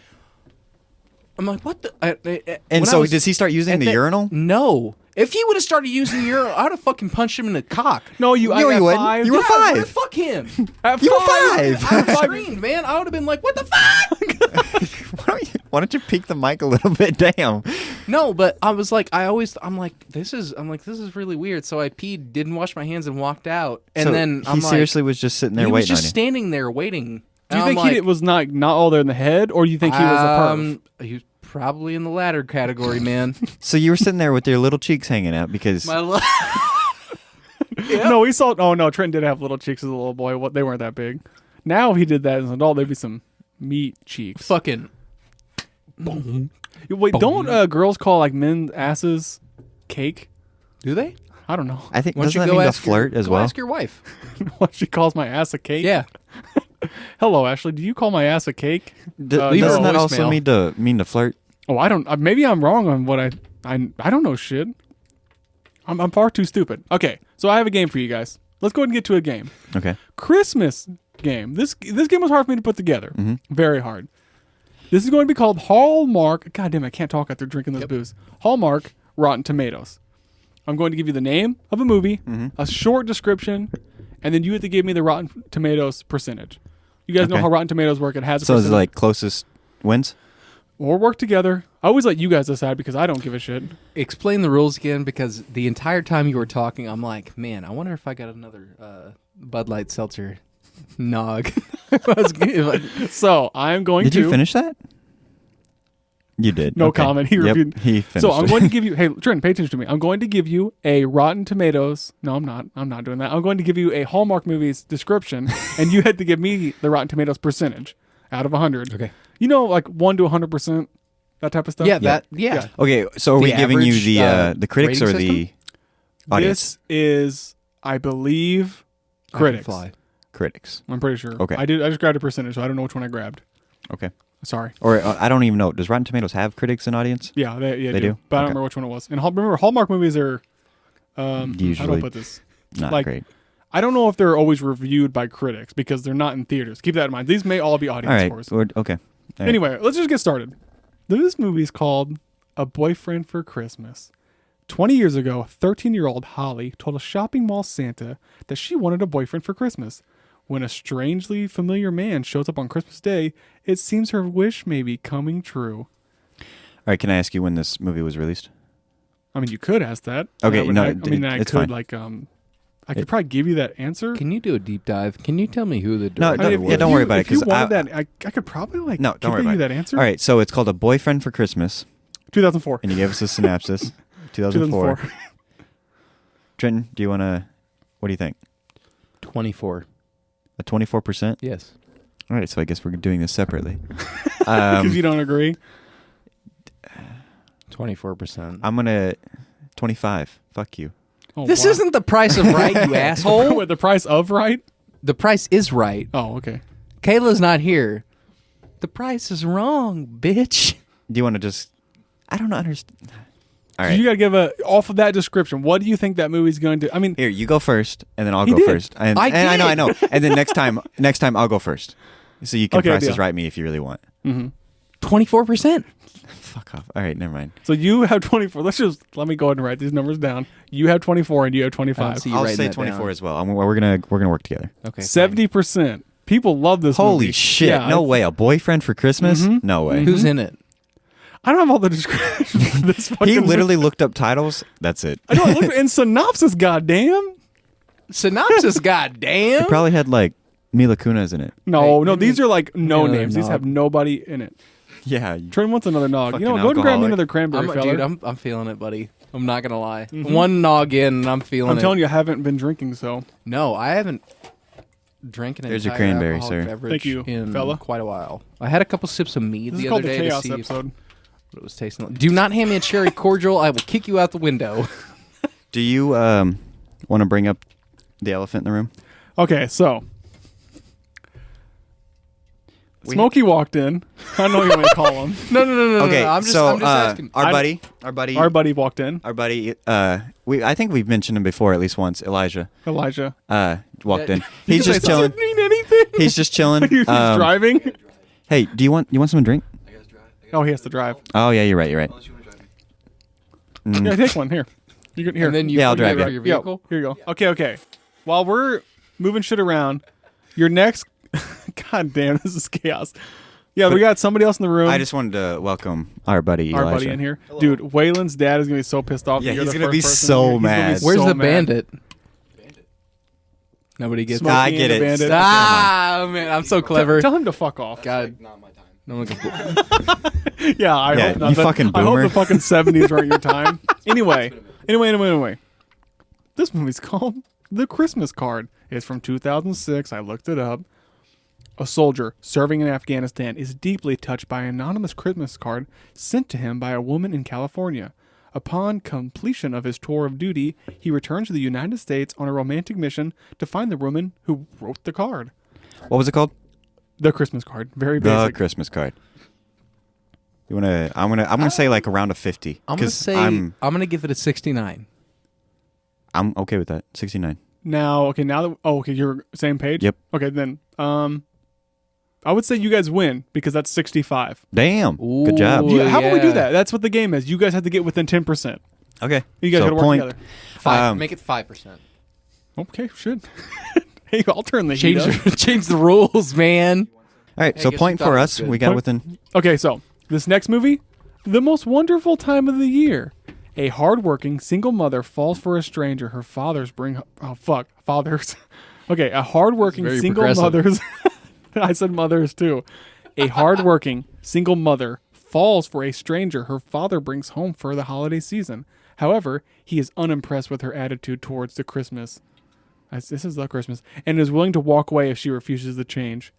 what the? And so does he start using at the that- urinal? No. If he would have started using the urinal, I would have fucking punched him in the cock. No, you. I got wouldn't. 5. You were Yeah, I 5. would've fuck him. At You were 5. I would have screamed, man. I would have been like, "What the fuck?" Why don't you peek the mic a little bit? Damn. No, but I was like, I'm like, this is really weird. So I peed, didn't wash my hands, and walked out. And So then he seriously was just sitting there he was waiting just on you. standing there waiting. Do you think he was not all there in the head, or you think he was a perv? He was probably in the latter category, man. So you were sitting there with your little cheeks hanging out because No, we saw. Oh no, Trent did have little cheeks as a little boy. What, they weren't that big. Now, if he did that as an adult, there'd be some meat cheeks. fucking. Wait, don't girls call like men's asses cake? Do they? I don't know. I think Why don't doesn't you that go mean to ask flirt as go well? Ask your wife. What, she calls my ass a cake? Yeah. Hello, Ashley. Do you call my ass a cake? leave Doesn't her a that also voicemail. mean to flirt? Oh, I don't. Maybe I'm wrong on what I don't know shit. I'm far too stupid. Okay, so I have a game for you guys. Let's go ahead and get to a game. Okay. Christmas game. This game was hard for me to put together. Mm-hmm. Very hard. This is going to be called Hallmark. God damn, I can't talk after drinking this booze. Hallmark Rotten Tomatoes. I'm going to give you the name of a movie, a short description, and then you have to give me the Rotten Tomatoes percentage. You guys know Okay. how Rotten Tomatoes work. It has a So is it percentage. like closest wins? Or work together. I always let you guys decide because I don't give a shit. Explain the rules again, because the entire time you were talking, I'm like, man, I wonder if I got another Bud Light seltzer nog. So I'm going Did to. you finish that? You did. No Okay. comment. He Yep, reviewed. he finished So I'm it. going to give you. Hey, Trent, pay attention to me. I'm going to give you a Rotten Tomatoes. No, I'm not. I'm not doing that. I'm going to give you a Hallmark movie's description, and you had to give me the Rotten Tomatoes percentage out of 100. Okay. You know, like 1 to 100%, that type of stuff. Yeah. Okay, so are The we giving you average, the critics or rating the system? audience? This is, I believe, critics. Fly. Critics. I'm pretty sure. Okay. I just grabbed a percentage, so I don't know which one I grabbed. Okay. Sorry. Or I don't even know. Does Rotten Tomatoes have critics and audience? Yeah, they They do? But I don't Okay. remember which one it was. And remember, Hallmark movies are how do I Usually put this? Not Like, great. I don't know if they're always reviewed by critics because they're not in theaters. Keep that in mind. These may all be All audience right. scores. Okay. All right. Anyway, let's just get started. This movie is called A Boyfriend for Christmas. 20 years ago, 13-year-old Holly told a shopping mall Santa that she wanted a boyfriend for Christmas. When a strangely familiar man shows up on Christmas Day, it seems her wish may be coming true. All right. Can I ask you when this movie was released? I mean, you could ask that. Okay, I no, I mean, I it's could fine. I could probably give you that answer. Can you do a deep dive? Can you tell me who the No, director I mean, was? yeah, don't worry about it, If you 'cause wanted I- that, I could probably No, don't worry give you about that answer. All right. So it's called A Boyfriend for Christmas, 2004. and you gave us a synopsis. 2004. Trenton, do you want to? What do you think? 24. A 24%? Yes. All right. So I guess we're doing this separately. Because you don't agree. 24%. I'm gonna 25. Fuck you. Oh, This wow. isn't the price of right, you asshole. What, the price of right? The price is right. Oh, okay. Kayla's not here. The price is wrong, bitch. Do you want to just? I don't understand. All So right. you got to give off of that description. What do you think that movie's going to? I mean, Here, you go first, and then I'll He go did. first. And I I know. did. And then next time I'll go first. So you can Okay, price deal. is right me if you really want. 24%. Fuck off. All right, never mind. so you have 24. Let me go ahead and write these numbers down. You have 24 and you have 25. see you I'll writing say that 24 down. as well. We're gonna work together. Okay. 70%. People love this movie. Holy shit! Yeah, No way. A boyfriend for Christmas? No way. fine. Who's in it? I don't have all the description for this fucking He movie. literally looked up titles. That's it. I know. I looked in synopsis, goddamn. Synopsis, goddamn. He probably had like Mila Kunis in it. No, Hey, no, give me these are like no another names. These nog. have nobody in it. Yeah. Trent wants another nog. Fucking You know what? Go ahead and grab me alcoholic. another cranberry, fella. Dude, I'm feeling it, buddy. I'm not gonna lie. One nog in, and I'm feeling I'm it. telling you, I haven't been drinking, so No, I haven't drank an There's your entire cranberry, alcoholic sir. beverage Thank you, in fella. quite a while. I had a couple sips of mead this the is other called the day to Chaos see episode. what it was tasting like. Do not hand me a cherry cordial. I will kick you out the window. Do you want to bring up the elephant in the room? Okay, so Smokey walked in. I don't know what you want to call him. No. Okay, I'm just so asking. our Our buddy walked in. I think we've mentioned him before at least once. Elijah Elijah. walked Yeah. in. He's just chilling. Doesn't mean anything. He's just chilling. He's driving. Hey, do you want something to drink? Oh, he has to drive. Oh yeah, you're right. Yeah, take one here. You can here. And then you Yeah, I'll put it drive, over yeah. your Yeah, vehicle. here you go. Okay. While we're moving shit around, your next. God damn, this is chaos. Yeah, we got somebody else in the room. I just wanted to welcome our buddy Elijah. our buddy in here. Dude, Waylon's dad is going to be so pissed off. Yeah, that you're he's the gonna first be person so here. He's gonna be mad. Where's so the mad. bandit? Nobody gets Smokey I and get the it. bandit. Man, I'm so clever. Tell him to fuck off. God, Not my time. no one can. Yeah, I Yeah, hope not. you But fucking I hope boomer. the fucking 70s weren't your time. Anyway. This movie's called The Christmas Card. It's from 2006. I looked it up. A soldier serving in Afghanistan is deeply touched by an anonymous Christmas card sent to him by a woman in California. Upon completion of his tour of duty, he returns to the United States on a romantic mission to find the woman who wrote the card. What was it called? The Christmas Card. Very The basic. Christmas card. You wanna? I'm gonna say like around a 50. I'm gonna 'cause say I'm gonna give it a 69. okay with that. 69. Now that you're same page? Yep. Okay, then I would say you guys win because that's 65. Damn. Good job. Ooh. How about we do yeah. that? That's what the game is. You guys have to get within 10%. Okay. You guys so got to work point. together. Make it 5%. Okay, shit. Hey, I'll turn the heat up. Change the rules, man. All right. Hey, So guess point you thought for it us. was good. We got Point- within. Okay, so this next movie, the most wonderful time of the year. A hardworking single mother falls for a stranger. Her fathers bring. Oh fuck, fathers. Okay, a hardworking Very single progressive. mother's. I said mothers too. A hardworking single mother falls for a stranger her father brings home for the holiday season. However, he is unimpressed with her attitude towards the Christmas. This is the Christmas, and is willing to walk away if she refuses to change.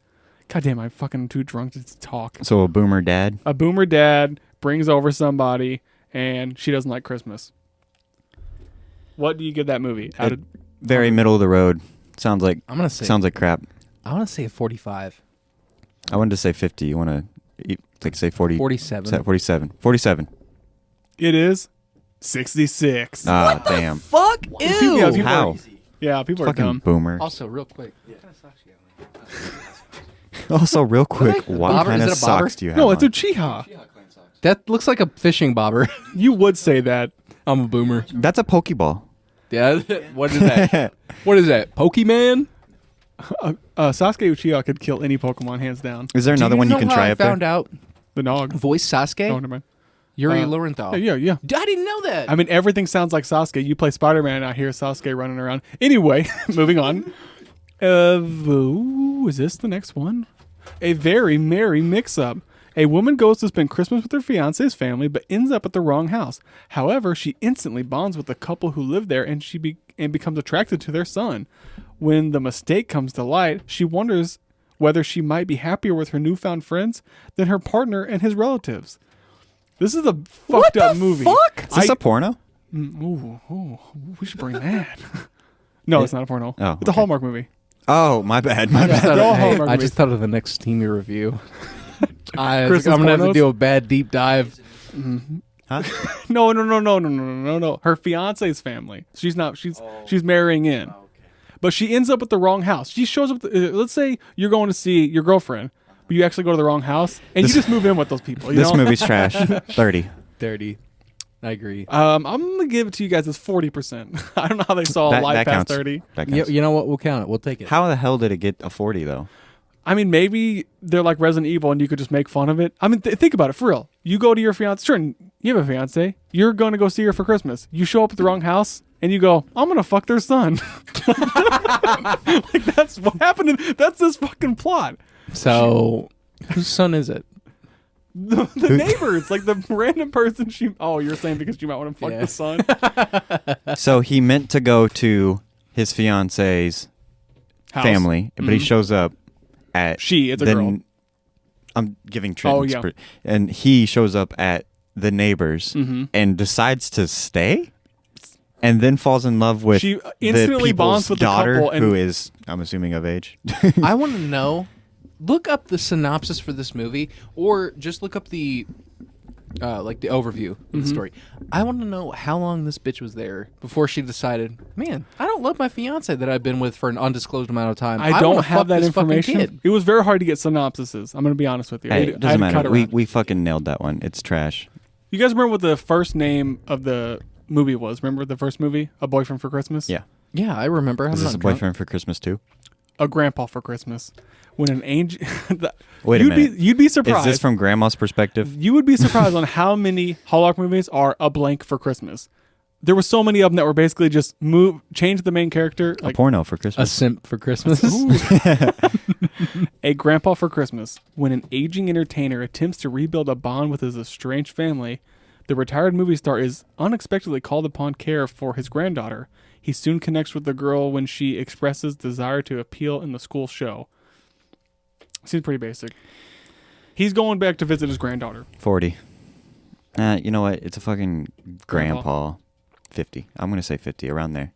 God damn, I'm fucking too drunk to talk. So a boomer dad. A boomer dad brings over somebody, and she doesn't like Christmas. What do you give that movie? Out of, Very middle of the road. Sounds like I'm gonna say. sounds like crap. I want to say a 45. I wanted to say 50. You want to like say 40? 47. 47. 47. it is 66. Ah, damn. Fuck! Yeah, people How? Yeah, people are Fucking dumb. boomer. Also, real quick. Also, real quick, What? what Bobber? kind Is of it a bobber? socks do you have? No, it's a on? chiha. That looks like a fishing bobber. You would say that. I'm a boomer. That's a Pokeball. Yeah. What is that? What is that? Pokemon? Sasuke Uchiha could kill any Pokemon, hands down. Is there another one you can try I up there? found out The Nog. voice Sasuke. Oh, never mind. Yuri Uh, Lowenthal. Yeah. I didn't know that. I mean, everything sounds like Sasuke. You play Spider-Man, and I hear Sasuke running around. Anyway, moving on. Is this the next one? A very merry mix-up. A woman goes to spend Christmas with her fiance's family, but ends up at the wrong house. However, she instantly bonds with the couple who live there, and becomes attracted to their son. When the mistake comes to light, she wonders whether she might be happier with her newfound friends than her partner and his relatives. This is a fucked up movie. fuck? Is this a porno? Ooh, we should bring that. No, it's not a porno. Oh, It's a okay. Hallmark movie. Oh, my bad. My I just bad. thought They're all of, Hallmark I movies. just thought of the next steamy review. I'm Christmas gonna have to pornos? do a bad deep dive. Huh? No. Her fiance's family. She's not. She's marrying in. But she ends up at the wrong house. She shows up. Let's say you're going to see your girlfriend, but you actually go to the wrong house, and you just move in with those people. You This know? movie's trash. 30. Dirty. I agree. I'm gonna give it to you guys as 40%. I don't know how they saw a life past counts. 30. That You, counts. you know what? We'll count it. We'll take it. How the hell did it get a 40 though? I mean, maybe they're like Resident Evil and you could just make fun of it. I mean, think about it for real. You go to your fiance, sure, you have a fiance. You're going to go see her for Christmas. You show up at the wrong house and you go, I'm going to fuck their son. Like, that's what happened. That's this fucking plot. So, whose son is it? The neighbors, like the random person you're saying because you might want to fuck Yeah. the son. So he meant to go to his fiance's House. family, but he Mhm. shows up at It's a girl. I'm giving Trent. Oh, yeah. And he shows up at the neighbors Mm-hmm. and decides to stay, and then falls in love with She the instantly people's bonds with the daughter, couple and- who is, I'm assuming, of age. I want to know look up the synopsis for this movie, or just look up the like the overview of the story. I want to know how long this bitch was there before she decided, man, I don't love my fiance that I've been with for an undisclosed amount of time. I wanna don't fuck have that this fucking information. kid. It was very hard to get synopsises. I'm going to be honest with you. Hey, I it had doesn't to cut matter. around. We fucking nailed that one. It's trash. You guys remember what the first name of the movie was? Remember the first movie, A Boyfriend for Christmas? Yeah. Yeah, I remember. I'm Is not this a drunk. boyfriend for Christmas too? A Grandpa for Christmas. When an angel... Wait a minute. You'd be surprised. Is this from Grandma's perspective? You would be surprised on how many Hallmark movies are a blank for Christmas. There were so many of them that were basically just change the main character. A porno for A Christmas. simp for Christmas. A Grandpa for Christmas. When an aging entertainer attempts to rebuild a bond with his estranged family, the retired movie star is unexpectedly called upon care for his granddaughter. He soon connects with the girl when she expresses desire to appear in the school show. Seems pretty basic. He's going back to visit his granddaughter. 40. You know what? It's a fucking grandpa. 50. I'm going to say 50, around there.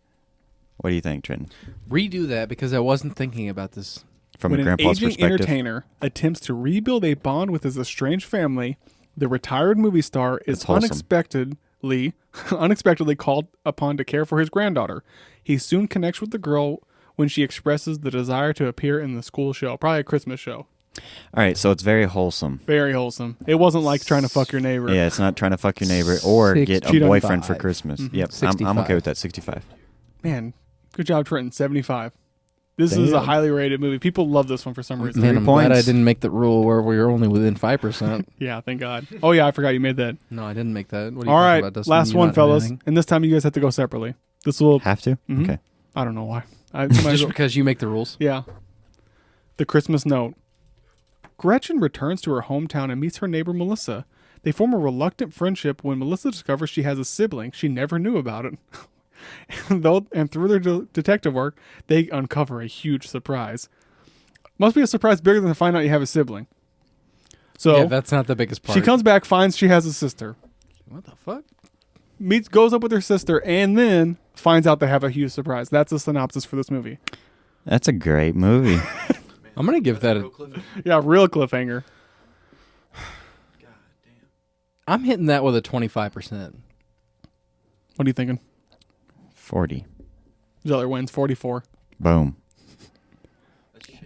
What do you think, Trenton? Redo that because I wasn't thinking about this. From When a an grandpa's aging perspective. entertainer attempts to rebuild a bond with his estranged family, the retired movie star is That's wholesome. unexpectedly called upon to care for his granddaughter. He soon connects with the girl when she expresses the desire to appear in the school show, probably a Christmas show. All right, so it's very wholesome. Very wholesome. It wasn't like trying to fuck your neighbor. Yeah, it's not trying to fuck your neighbor or get a 65. boyfriend for Christmas. Yep, I'm 65. okay with that. 65. Man, good job, Trenton. 75. This is a Damn. highly rated movie. People love this one for some reason. Man, 3 I'm glad I points. didn't make the rule where we were only within 5%. Yeah, thank God. Oh, yeah, I forgot you made that. No, I didn't make that. What are you All talking right, about, Dustin? last You're one, not fellas. anything? And this time you guys have to go separately. This will... Have to? Mhm. Okay. I don't know why. I might as Just well- because you make the rules. Yeah. The Christmas Note. Gretchen returns to her hometown and meets her neighbor Melissa. They form a reluctant friendship when Melissa discovers she has a sibling. She never knew about it. and through their detective work, they uncover a huge surprise. Must be a surprise bigger than to find out you have a sibling. So Yeah, that's not the biggest part. she comes back, finds she has a sister. What the fuck? Goes up with her sister, and then finds out they have a huge surprise. That's the synopsis for this movie. That's a great movie. I'm going to give that a... Yeah, real cliffhanger. I'm hitting that with a 25%. What are you thinking? 40. Zeller wins 44. Boom.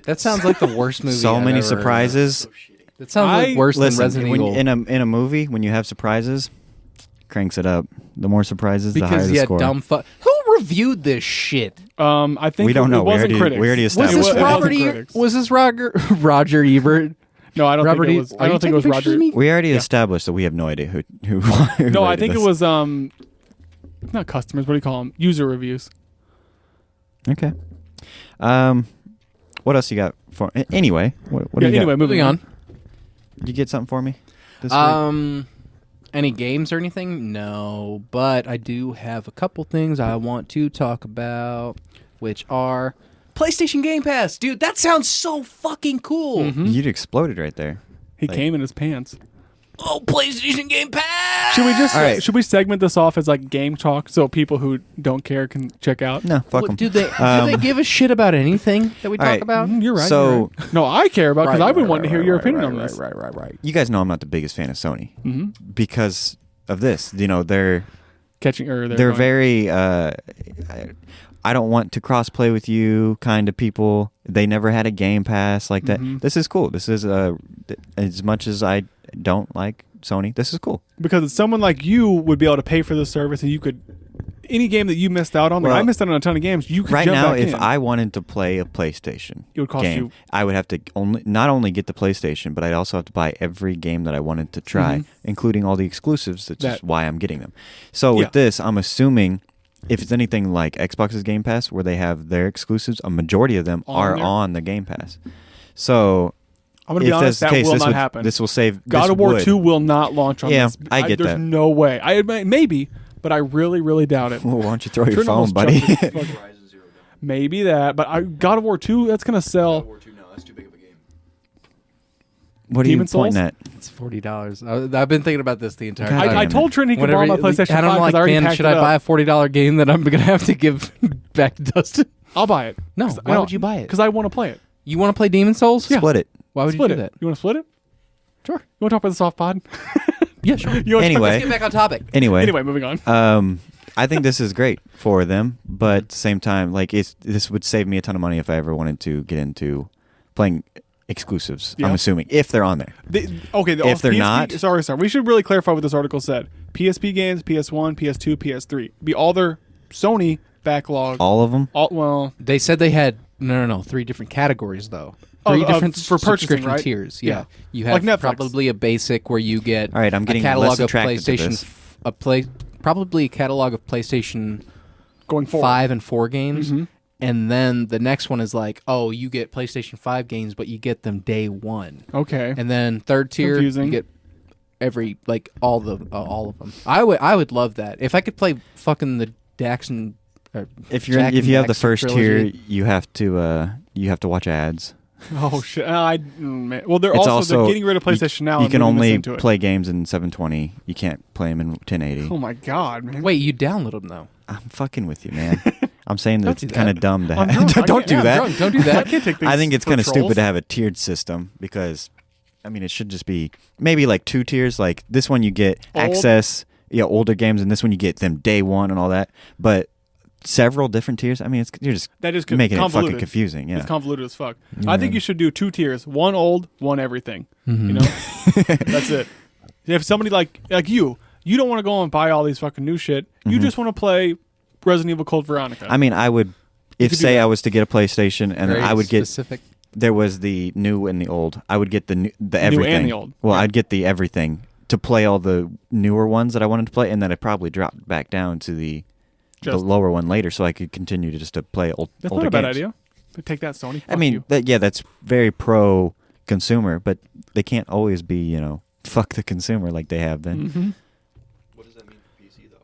That sounds like the worst movie So I've many ever- surprises. That sounds like worse Listen, than Resident when, Evil. in a movie, when you have surprises, cranks it up. The more surprises, the higher Because the yeah, score. dumb fuck. Who reviewed this shit? I think We don't know. It wasn't We critics. already Was established this It that. Robert? wasn't critics. Was this Roger Ebert? No, I don't Robert think E- it was. Are I you don't think it was taking pictures Roger. of me? We already Yeah. established that we have no idea who No, I rated think this. it was not customers. What do you call them? User reviews. Okay. What else you got for? Anyway, what do Yeah. you Anyway, got? moving on. You get something for me this week? Any games or anything? No, but I do have a couple things I want to talk about, which are PlayStation Game Pass. Dude, that sounds so fucking cool. Mm-hmm. You exploded right there. He came in his pants. Oh, PlayStation Game Pass! Should we just All right. should we segment this off as like game talk so people who don't care can check out? No, fuck What, them. do they give a shit about anything that we all talk right. about? You're right. So- you're right. No, I care about because I've been wanting to hear your opinion on this. Right. You guys know I'm not the biggest fan of Sony Mm-hmm. because of this. You know, they're Catching or they're very. I don't want to cross play with you kind of people. They never had a Game Pass like that. Mhm. This is cool. This is as much as I don't like Sony. This is cool. because someone like you would be able to pay for this service and you could any game that you missed out on. Like Well, I missed out on a ton of games. You could Right jump now, back if in. I wanted to play a PlayStation It would cost game, you- I would have to not only get the PlayStation, but I'd also have to buy every game that I wanted to try, including all the exclusives. That's just why I'm getting them. So Yeah. with this, I'm assuming if it's anything like Xbox's Game Pass, where they have their exclusives, a majority of them are there? on the Game Pass. So I'm going to be if honest, that's that the case, will this not would, happen. This will save God this of War would. 2 will not launch on Yeah, this. I get there's that. no way. Maybe, but I really, really doubt it. Well, why don't you throw your Trent phone, almost buddy? jumped his fucking- Maybe that, but God of War 2, that's going to sell. What are you Demon Souls? pointing at? It's $40. I've been thinking about this the entire God time. damn I it. told Trent he could borrow my PlayStation 5 and I'm because like, I already man, packed should it I up. buy a $40 game that I'm going to have to give back to Dustin? I'll buy it. No, why would you buy it? Because I want to play it. You want to play Demon Souls? Yeah. Split it. Why would split you do it. that? You want to split it? Sure. You want to talk about the soft pod? Yeah, sure. You wanna Anyway. Let's get back on topic. Anyway, moving on. I think this is great for them, but at the same time, like this would save me a ton of money if I ever wanted to get into playing exclusives. Yeah. I'm assuming if they're on there. If they're not- sorry. We should really clarify what this article said. PSP games, PS1, PS2, PS3. Be all their Sony backlog. All of them. Well, They said they had no 3 different categories though. Oh, 3 different for purchasing, subscription right? tiers. Yeah. Yeah. You Like have Netflix. probably a basic where you get All right, I'm getting a catalog less of attracted to PlayStation, this. probably a catalog of PlayStation going forward. 5 and 4 games. Mhm. And then the next one is like, oh, you get PlayStation 5 games, but you get them day one. Okay. And then third tier, Confusing. you get every all of them. I would love that if I could play fucking the Daxon. If you Jack and have the Daxter first trilogy. tier, you have to watch ads. Oh shit! Man. Well, they're It's also they're getting rid of PlayStation Now. You and can moving this only into it. play games in 720. You can't play them in 1080. Oh my god, man! Wait, you download them though? I'm fucking with you, man. I'm saying that Don't it's do that. kind of dumb to I'm have. drunk. Don't do Yeah, I'm that. drunk. Don't do I that. can't take things. I think it's for kind of trolls. stupid to have a tiered system because, I mean, it should just be maybe like 2 tiers. Like this one you get Old. access, older games, and this one you get them day one and all that. But several different tiers. I mean, you're just That is making it convoluted. fucking confusing. Yeah. It's convoluted as fuck. I think you should do 2 tiers: one old, one everything. You know, that's it. If somebody like you don't want to go and buy all these fucking new shit. You just want to play Resident Evil Code Veronica. I mean, I would, if could do say that. I was to get a PlayStation and then Very I would get, specific. there was the new and the old. I would get the everything. the old. Well, Yeah. I'd get the everything to play all the newer ones that I wanted to play, and then I'd probably drop back down to the Just- lower one later, so I could continue to just to play older that's not a bad games. idea. Take that, Sony. I Fuck mean, you. that's very pro consumer, but they can't always be, fuck the consumer like they have been. Mhm. What does that mean for PC though?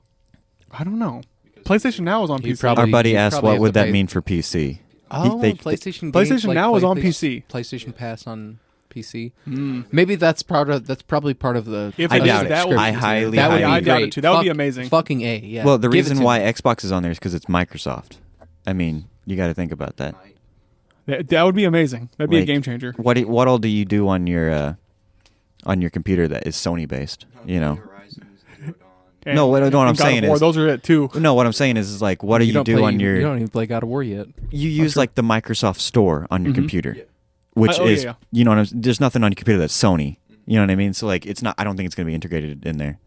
I don't know. PlayStation Now is on You PC. probably- Our buddy you asked, probably what have would to that pay- mean for PC? Oh, They- PlayStation. PlayStation like Now is on PlayStation- PC. PlayStation Pass on PC. Mm. Maybe that's probably part of the. If I it is, doubt it. that would I be- highly, that would highly be I doubt great. it too. That would be Fuck- amazing. Fucking A. Yeah. Well, the Give it reason to why me. Xbox is on there is because it's Microsoft. I mean, you got to think about that. That would be amazing. That'd be a Like, game changer. What all do you do on your computer that is Sony based? You know. And- No, what and I'm God of saying War, is- those are it too. No, what I'm saying is like, what do you don't do play- on your? You don't even play God of War yet. You use like the Microsoft Store on your Mhm. computer, which Oh, yeah, is yeah. you know what there's nothing on your computer that's Sony. You know what I mean? So like it's not. I don't think it's going to be integrated in there.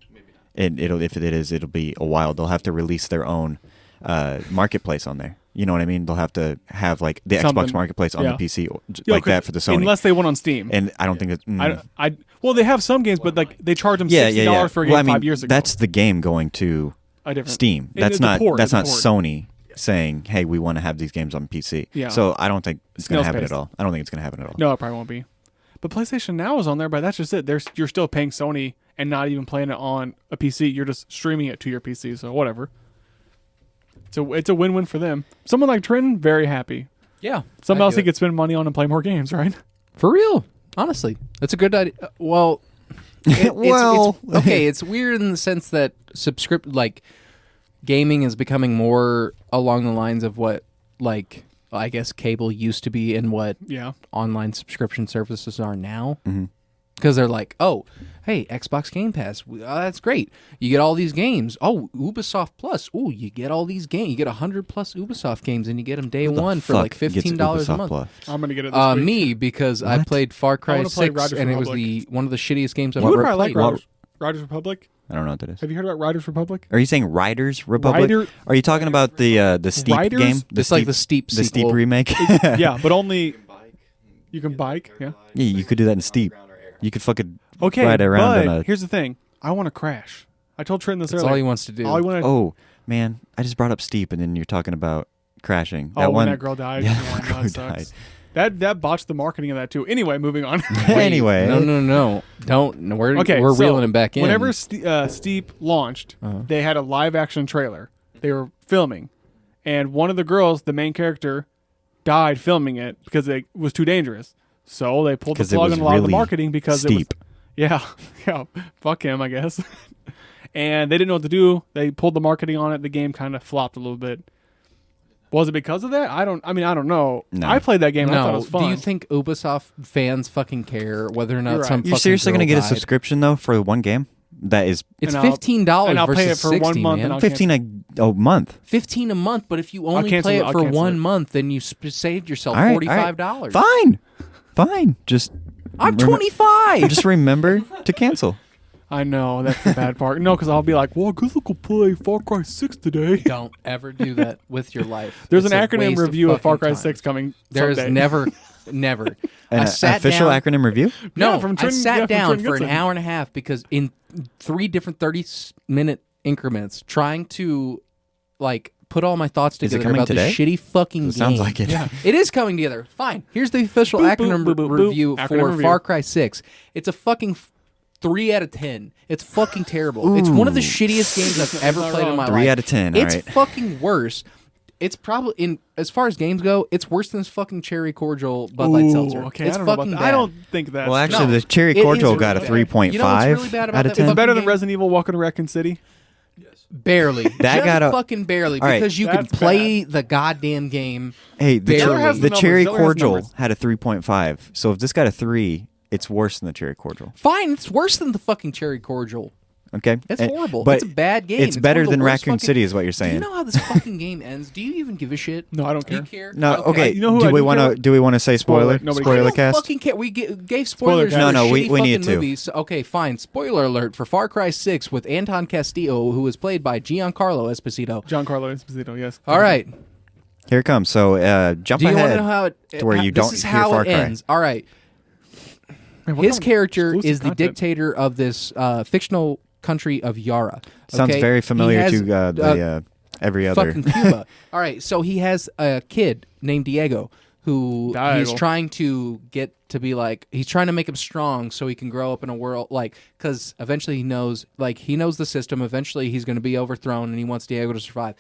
It'll if it is, it'll be a while. They'll have to release their own marketplace on there. You know what I mean? They'll have to have like the Something. Xbox marketplace on Yeah. the PC Yeah, like 'cause that for the Sony. Unless they went on Steam. And I don't think it's. Well, they have some games, but like they charge them $60 yeah. for a game Well, I mean, 5 years ago. that's the game going to a different Steam. It- That's it's a not port, that's it's not a port. Sony saying, "Hey, we want to have these games on PC." Yeah. So I don't think it's going to Snail's happen pace. at all. I don't think it's going to happen at all. No, it probably won't be. But PlayStation Now is on there, but that's just it. You're still paying Sony and not even playing it on a PC. You're just streaming it to your PC, so whatever. So it's a win-win for them. Someone like Trenton, very happy. Yeah. Something I'd else do he could spend money on and play more games, right? For real, honestly, that's a good idea. Well, Well- it's, okay. It's weird in the sense that gaming is becoming more along the lines of what, like, I guess cable used to be and what Yeah. online subscription services are now. Mhm. Because they're like, oh, hey, Xbox Game Pass, that's great. You get all these games. Oh, Ubisoft Plus. Oh, you get all these games. You get 100 plus Ubisoft games, and you get them day Who the one for fuck like gets $15 a Ubisoft month. Plus? I'm gonna get it this week. Me, because I What? played Far Cry wanna play 6, Riders and it was Republic. one of the shittiest games I've You would ever probably played. like Riders Republic. I don't know what that is. Have you heard about Riders Republic? Are you saying Riders Republic? Are you talking about the Steep Riders? game? It's like the Steep the sequel. Steep remake. Yeah, but only you can bike. Yeah. Yeah, you could do that in Steep. You could fucking Okay, ride around but on a. here's the thing. I want to crash. I told Trenton this That's earlier. all he wants to do. All I want to. Oh man, I just brought up Steep, and then you're talking about crashing. Oh, That when one. that girl died. Yeah, Yeah, that no, girl that sucks. That botched the marketing of that too. Anyway, moving on. Anyway, No. Don't. No, we're Okay, we're so reeling him back in. Whenever Steep launched, Uh-huh. they had a live action trailer. They were filming, and one of the girls, the main character, died filming it because it was too dangerous. So they pulled the 'Cause it plug was on a lot of the really marketing because steep. it was. Yeah, yeah. Fuck him, I guess. And they didn't know what to do. They pulled the marketing on it. The game kind of flopped a little bit. Was it because of that? I don't know. No. I played that game. And I thought it No, was fun. do you think Ubisoft fans fucking care whether or not You're right. some You're fucking seriously going to get a subscription though for one game? That is It's And I'll- $15 and I'll versus pay it for 60, 1 month man. and I'll 15 a month. 15 a month, but if you only cancel play it. it I'll for cancel 1 it. month, then you saved yourself All right, $45. Fine. Just I'm 25. Just remember to cancel. I know that's the bad part. No, because I'll be like, well, I guess I could play Far Cry 6 today. Don't ever do that with your life. There's It's an a acronym waste review of Far fucking Cry time. 6 coming. There is someday. never. An I sat official down, acronym review? No, Yeah, from I Trin- sat from down Trin for an Goodson. hour and a half because in 3 different 30-minute increments, trying to like put all my thoughts Is it together coming about today? this shitty fucking game. It sounds like it. Yeah. It is coming together. Fine. Here's the official Boop, acronym boop, boop, boop, boop. review Acronym for review. Far Cry 6. It's a fucking 3 out of 10. It's fucking terrible. It's one of the shittiest games I've ever not played in wrong. my 3 life. out of 10. It's all right. fucking worse. It's probably as far as games go, it's worse than this fucking cherry cordial Bud Light Ooh, seltzer. okay, It's I don't know about fucking that. bad. I don't think that. Well, actually, No, the cherry it is cordial really got a bad. 3.5 You know what's really bad about out of that 10. It's better than game? Resident Evil Walking to Raccoon City. Barely. That Just got a- fucking barely All right. because you can That's play the goddamn game. Hey, the, Barely. Has the the cherry numbers. It has cordial numbers. had a 3.5. So if this got a 3, it's worse than the cherry cordial. Fine, it's worse than the fucking cherry cordial. Okay? It's And- horrible. But It's a bad game. It's It's better one of the than worst Raccoon fucking- City is what you're Do saying. you know how this fucking game ends? Do you even give a shit? No, I don't Do you care. care? No, okay. You know who do I we do want care? to? Do we want to say spoiler? Nobody I Spoiler don't cast. fucking care. We gave spoilers cast. for No, we shitty need fucking to. movies. Okay, fine. Spoiler alert for Far Cry 6 with Anton Castillo, who was played by Giancarlo Esposito. Giancarlo Esposito, yes. All right. Here it comes. So jump Do you want ahead to know how it? to where you this don't is hear how Far it Cry. ends. All right. Man, what His kind of character exclusive is the content? dictator of this fictional country of Yara. Sounds okay? very He familiar has, to every other. fucking Cuba. All right, so he has a kid named Diego who he's Diego. trying to get to be like he's trying to make him strong so he can grow up in a world like because eventually he knows the system. Eventually he's going to be overthrown and he wants Diego to survive.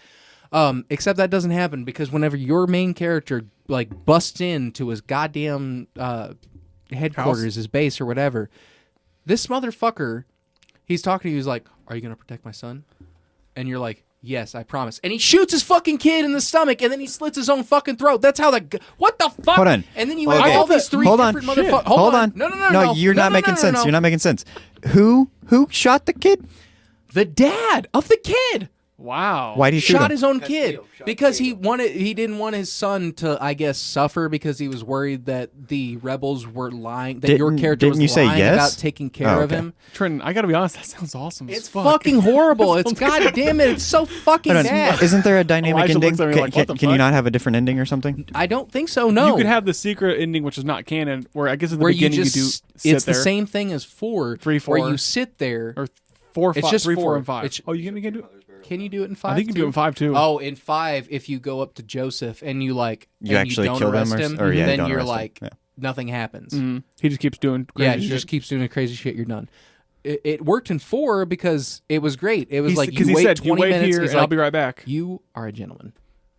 Except that doesn't happen because whenever your main character like busts into his goddamn headquarters, his base or whatever, this motherfucker, he's talking to you. He's like, "Are you going to protect my son?" And you're like, "Yes, I promise." And he shoots his fucking kid in the stomach, and then he slits his own fucking throat. That's how what the fuck? Hold on. And then you Okay. have all these 3 Hold on. different motherfuckers. Hold on. No, you're not making sense. no. You're not making sense. Who shot the kid? The dad of the kid Wow. Why do you shoot shot him? his own kid Castillo shot because Diego. he didn't want his son to, I guess, suffer because he was worried that the rebels were lying, that your Didn't- character was didn't you say lying yes? about taking care Oh, of okay. him. Trenton, I gotta be honest, that sounds awesome. It's as fuck. fucking horrible. It's goddamn it. It's so fucking Hold on. bad. Isn't there a dynamic Elijah ending? looks at me Can, like, what the can you fuck? not have a different ending or something? I don't think so. No, You could have the secret ending, which is not canon, where I guess at the where you beginning just you do sit it's there. the same thing as 4, 3, where 4. you sit there. Or 4, 5, It's just 3, 4, 4. and 5. It's- Oh, you can do it? Can you do it in 5? I think you can do it in 5 too. Oh, in 5, if you go up to Joseph and you You actually don't kill them arrest or s- him, or, yeah, then don't you're arrest him. like Yeah. nothing happens. Mhm. He just keeps doing crazy Yeah, he shit. just keeps doing crazy shit. You're done. It worked in 4 because it was great. It was like because you he wait said, 20 you wait minutes. here He's and I'll like, be right back. you are a gentleman,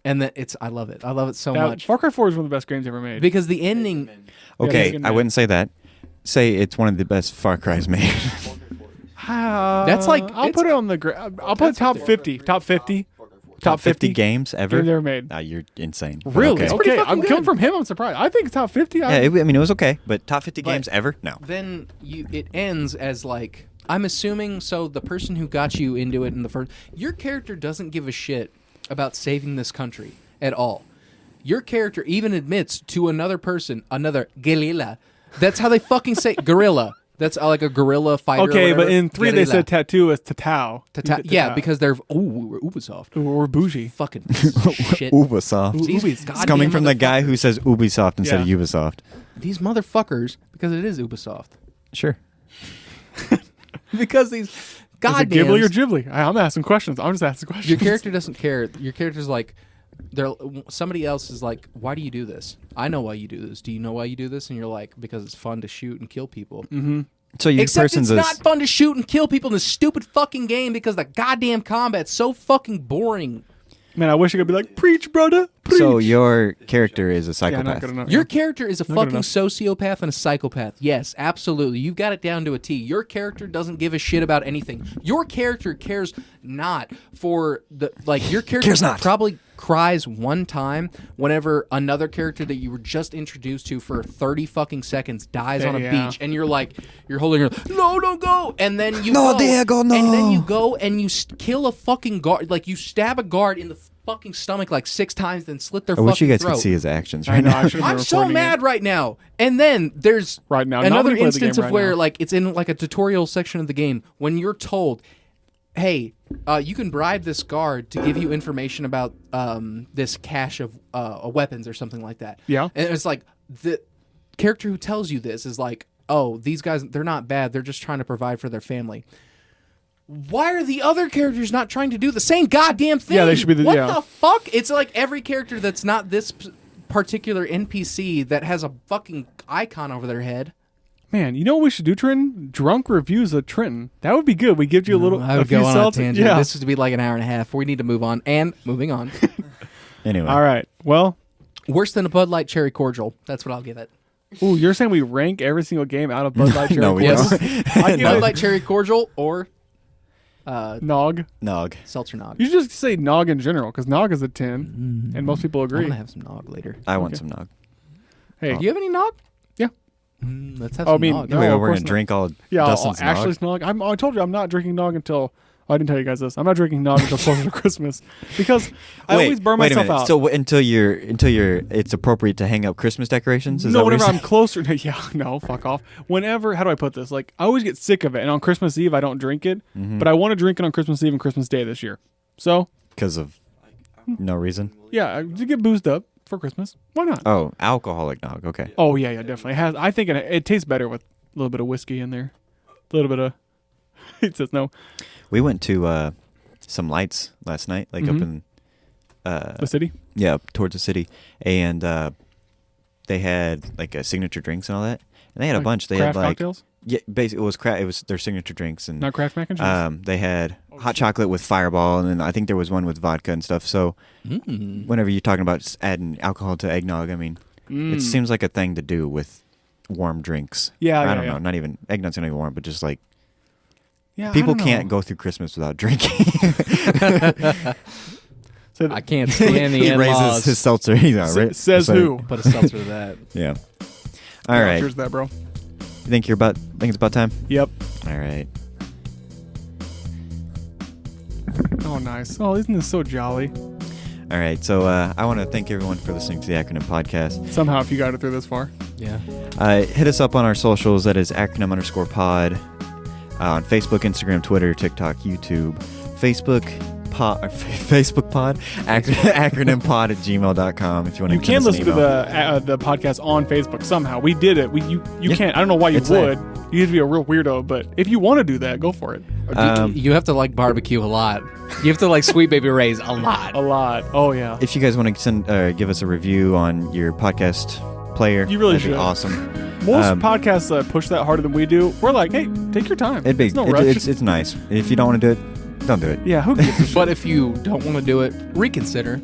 and that I love it. I love it so Now, much Far Cry 4 is one of the best games ever made. because the ending. Okay, he's I wouldn't say that. Say it's one of the best Far Cry's made. That's like- I'll put it on the. I'll put top 50. Top 50. Top 50 games ever? games ever made. You're insane. But Really? Okay. It's pretty Okay, fucking I'm coming good. from him. I'm surprised. I think top 50. Yeah, I mean, it was okay, but top 50 But- games ever? No. Then it ends as like I'm assuming so the person who got you into it in the first your character doesn't give a shit about saving this country at all. Your character even admits to another person, another guerrilla. That's how they fucking say gorilla. That's like a guerrilla fighter. or Okay, but whatever. in 3 they Guerrilla. said tattoo is tatao. Yeah, because they're we're Ubisoft. Or bougie. Fucking shit. Ubisoft. These Ubisoft. goddamn It's coming from the guy motherfuckers. who says Ubisoft instead Yeah. of Ubisoft. These motherfuckers, because it is Ubisoft. Sure. Because these Is it goddamn Ghibli or Ghibli? I'm asking questions. I'm just asking questions. your character doesn't care. Your character's like, somebody else is like, why do you do this? I know why you do this. Do you know why you do this? And you're like, because it's fun to shoot and kill people. Mm-hmm. So you Except person's it's a, not fun to shoot and kill people in this stupid fucking game because the goddamn combat's so fucking boring. Man, I wish I could be like, preach, brother. Preach. so your character is a yeah, psychopath. not good enough. Your character is a good fucking enough. sociopath and a psychopath. Yes, absolutely. You've got it down to a T. Your character doesn't give a shit about anything. Your character cares not for the your character Cares not. probably cries one time whenever another character that you were just introduced to for 30 fucking seconds dies on a Yeah. beach, and you're holding her, no, don't go, and then you No, go, Diego, no. and then you go and you kill a fucking guard, like you stab a guard in the fucking stomach like 6 times, then slit their I fucking wish you guys throat. could see his actions I right know. now. I should have I'm been so recording mad it. right now. And then there's Right now. Not when another you play the game instance of right where now. like it's in like a tutorial section of the game when you're told, hey, you can bribe this guard to give you information about this cache of weapons or something like that. Yeah. And it's like the character who tells you this is like, oh, these guys, they're not bad. They're just trying to provide for their family. Why are the other characters not trying to do the same goddamn thing? Yeah, they should be What yeah. the fuck? It's like every character that's not this particular NPC that has a fucking icon over their head. Man, you know what we should do, Trenton? Drunk reviews of Trenton. That would be good. We give you a little. I would few go on a seltzer- tangent. Yeah. This is to be like an hour and a half. We need to move on. And moving on. Anyway. All right. Well, Worse than a Bud Light Cherry Cordial. That's what I'll give it. ooh, you're saying we rank every single game out of Bud Light Cherry No, we Cordial? don't. I give Bud it Light Cherry Cordial or Nog. Nog. Seltzer Nog. You should just say Nog in general, because Nog is a 10, and most people I'm agree. going to have some Nog later. I want Okay. some Nog. Hey, Do you have any Nog? Yeah. Let's have Oh, some I mean, Nog. no, Wait, of we're course gonna not. drink all yeah, Dustin's Nog. Ashley's Nog. I told you I'm not drinking Nog until. I didn't tell you guys this. I'm not drinking Nog until closer to Christmas because I always burn wait a myself minute. out. So until you're, it's appropriate to hang up Christmas decorations. Is No, that what whenever you're I'm closer. Yeah, no, fuck off. Whenever, how do I put this? Like, I always get sick of it, and on Christmas Eve I don't drink it, but I want to drink it on Christmas Eve and Christmas Day this year. So because of no reason? yeah, to get boozed up for Christmas. Why not? Oh, alcoholic Nog. Okay. Oh yeah, definitely. It has. I think it tastes better with a little bit of whiskey in there, a little bit of. He says no. We went to some lights last night, like up in The city. yeah, up towards the city, and they had like signature drinks and all that, and they had a Like bunch. They had craft like cocktails, yeah, basically it was their signature drinks, and not craft mac and cheese. they had hot chocolate with Fireball, and then I think there was one with vodka and stuff. So whenever you're talking about adding alcohol to eggnog, I mean, it seems like a thing to do with warm drinks. Yeah, I yeah, don't yeah. know, not even eggnog's not even warm, but just like Yeah, I people don't can't know. go through Christmas without drinking. So I can't stand the he in-laws. raises his seltzer. He's all right. says So- who? Put a seltzer to that. Yeah. All right. Cheers to that, bro. You think it's about time? Yep. All right. Oh, nice. Oh, isn't this so jolly? All right. So I want to thank everyone for listening to the A.C.R.O.N.M podcast. Somehow, if you got it through this far. Yeah. Hit us up on our socials. That is A.C.R.O.N.M_pod on Facebook, Instagram, Twitter, TikTok, YouTube, Facebook pod, acronympod@gmail.com if you want to. You can listen to the podcast on Facebook somehow. We did it. You can't. I don't know why you It's there. would. You have to be a real weirdo, but if you want to do that, go for it. You have to like barbecue a lot. You have to like Sweet Baby Ray's a lot. A lot. Oh yeah. If you guys want to give us a review on your podcast player, You really that'd be should. awesome. Most podcasts push that harder than we do. We're like, hey, take your time. It'd be It's no rush. it's nice. If you don't want to do it, don't do it. Yeah, who gives a shit? But if you don't want to do it, reconsider.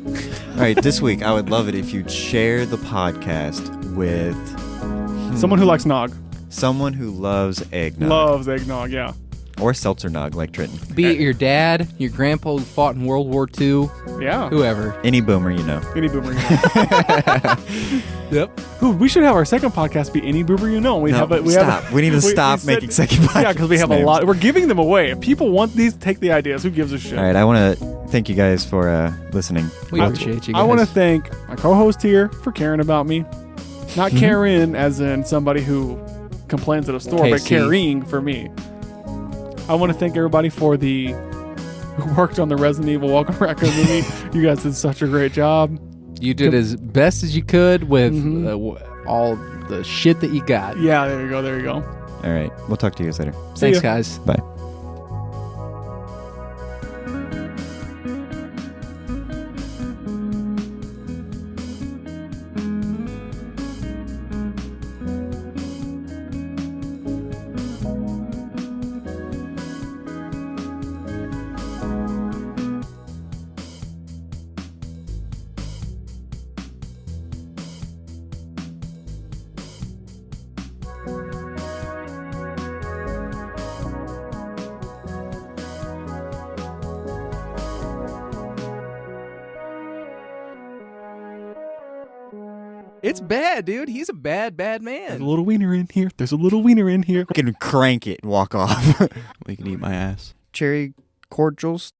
All right, this week I would love it if you'd share the podcast with Someone who likes nog. someone who loves eggnog Loves eggnog, yeah. or seltzer nog like Trenton. Be it your dad, your grandpa who fought in World War II, Yeah. whoever. Any boomer you know. Any boomer you know. Yep. Dude, we should have our second podcast be any boomer you know. We No, have it. stop. We need to stop said- making second podcasts. Yeah, because we have a names. lot. We're giving them away. If people want these, take the ideas. Who gives a shit? All right, I want to thank you guys for listening. We appreciate you guys. I want to thank my co-host here for caring about me. Not Karen as in somebody who complains at a store, but KC. caring for me. I want to thank everybody for who worked on the Resident Evil Welcome Raccoon movie. You guys did such a great job. You did as best as you could with Mhm. all the shit that you got. Yeah, there you go. There you go. All right, we'll talk to you guys later. See Thanks, ya. guys. Bye. It's bad, dude. He's a bad There's man. a little wiener in here. There's a little wiener in here. Can crank it and walk off. We can eat my ass. Cherry cordials.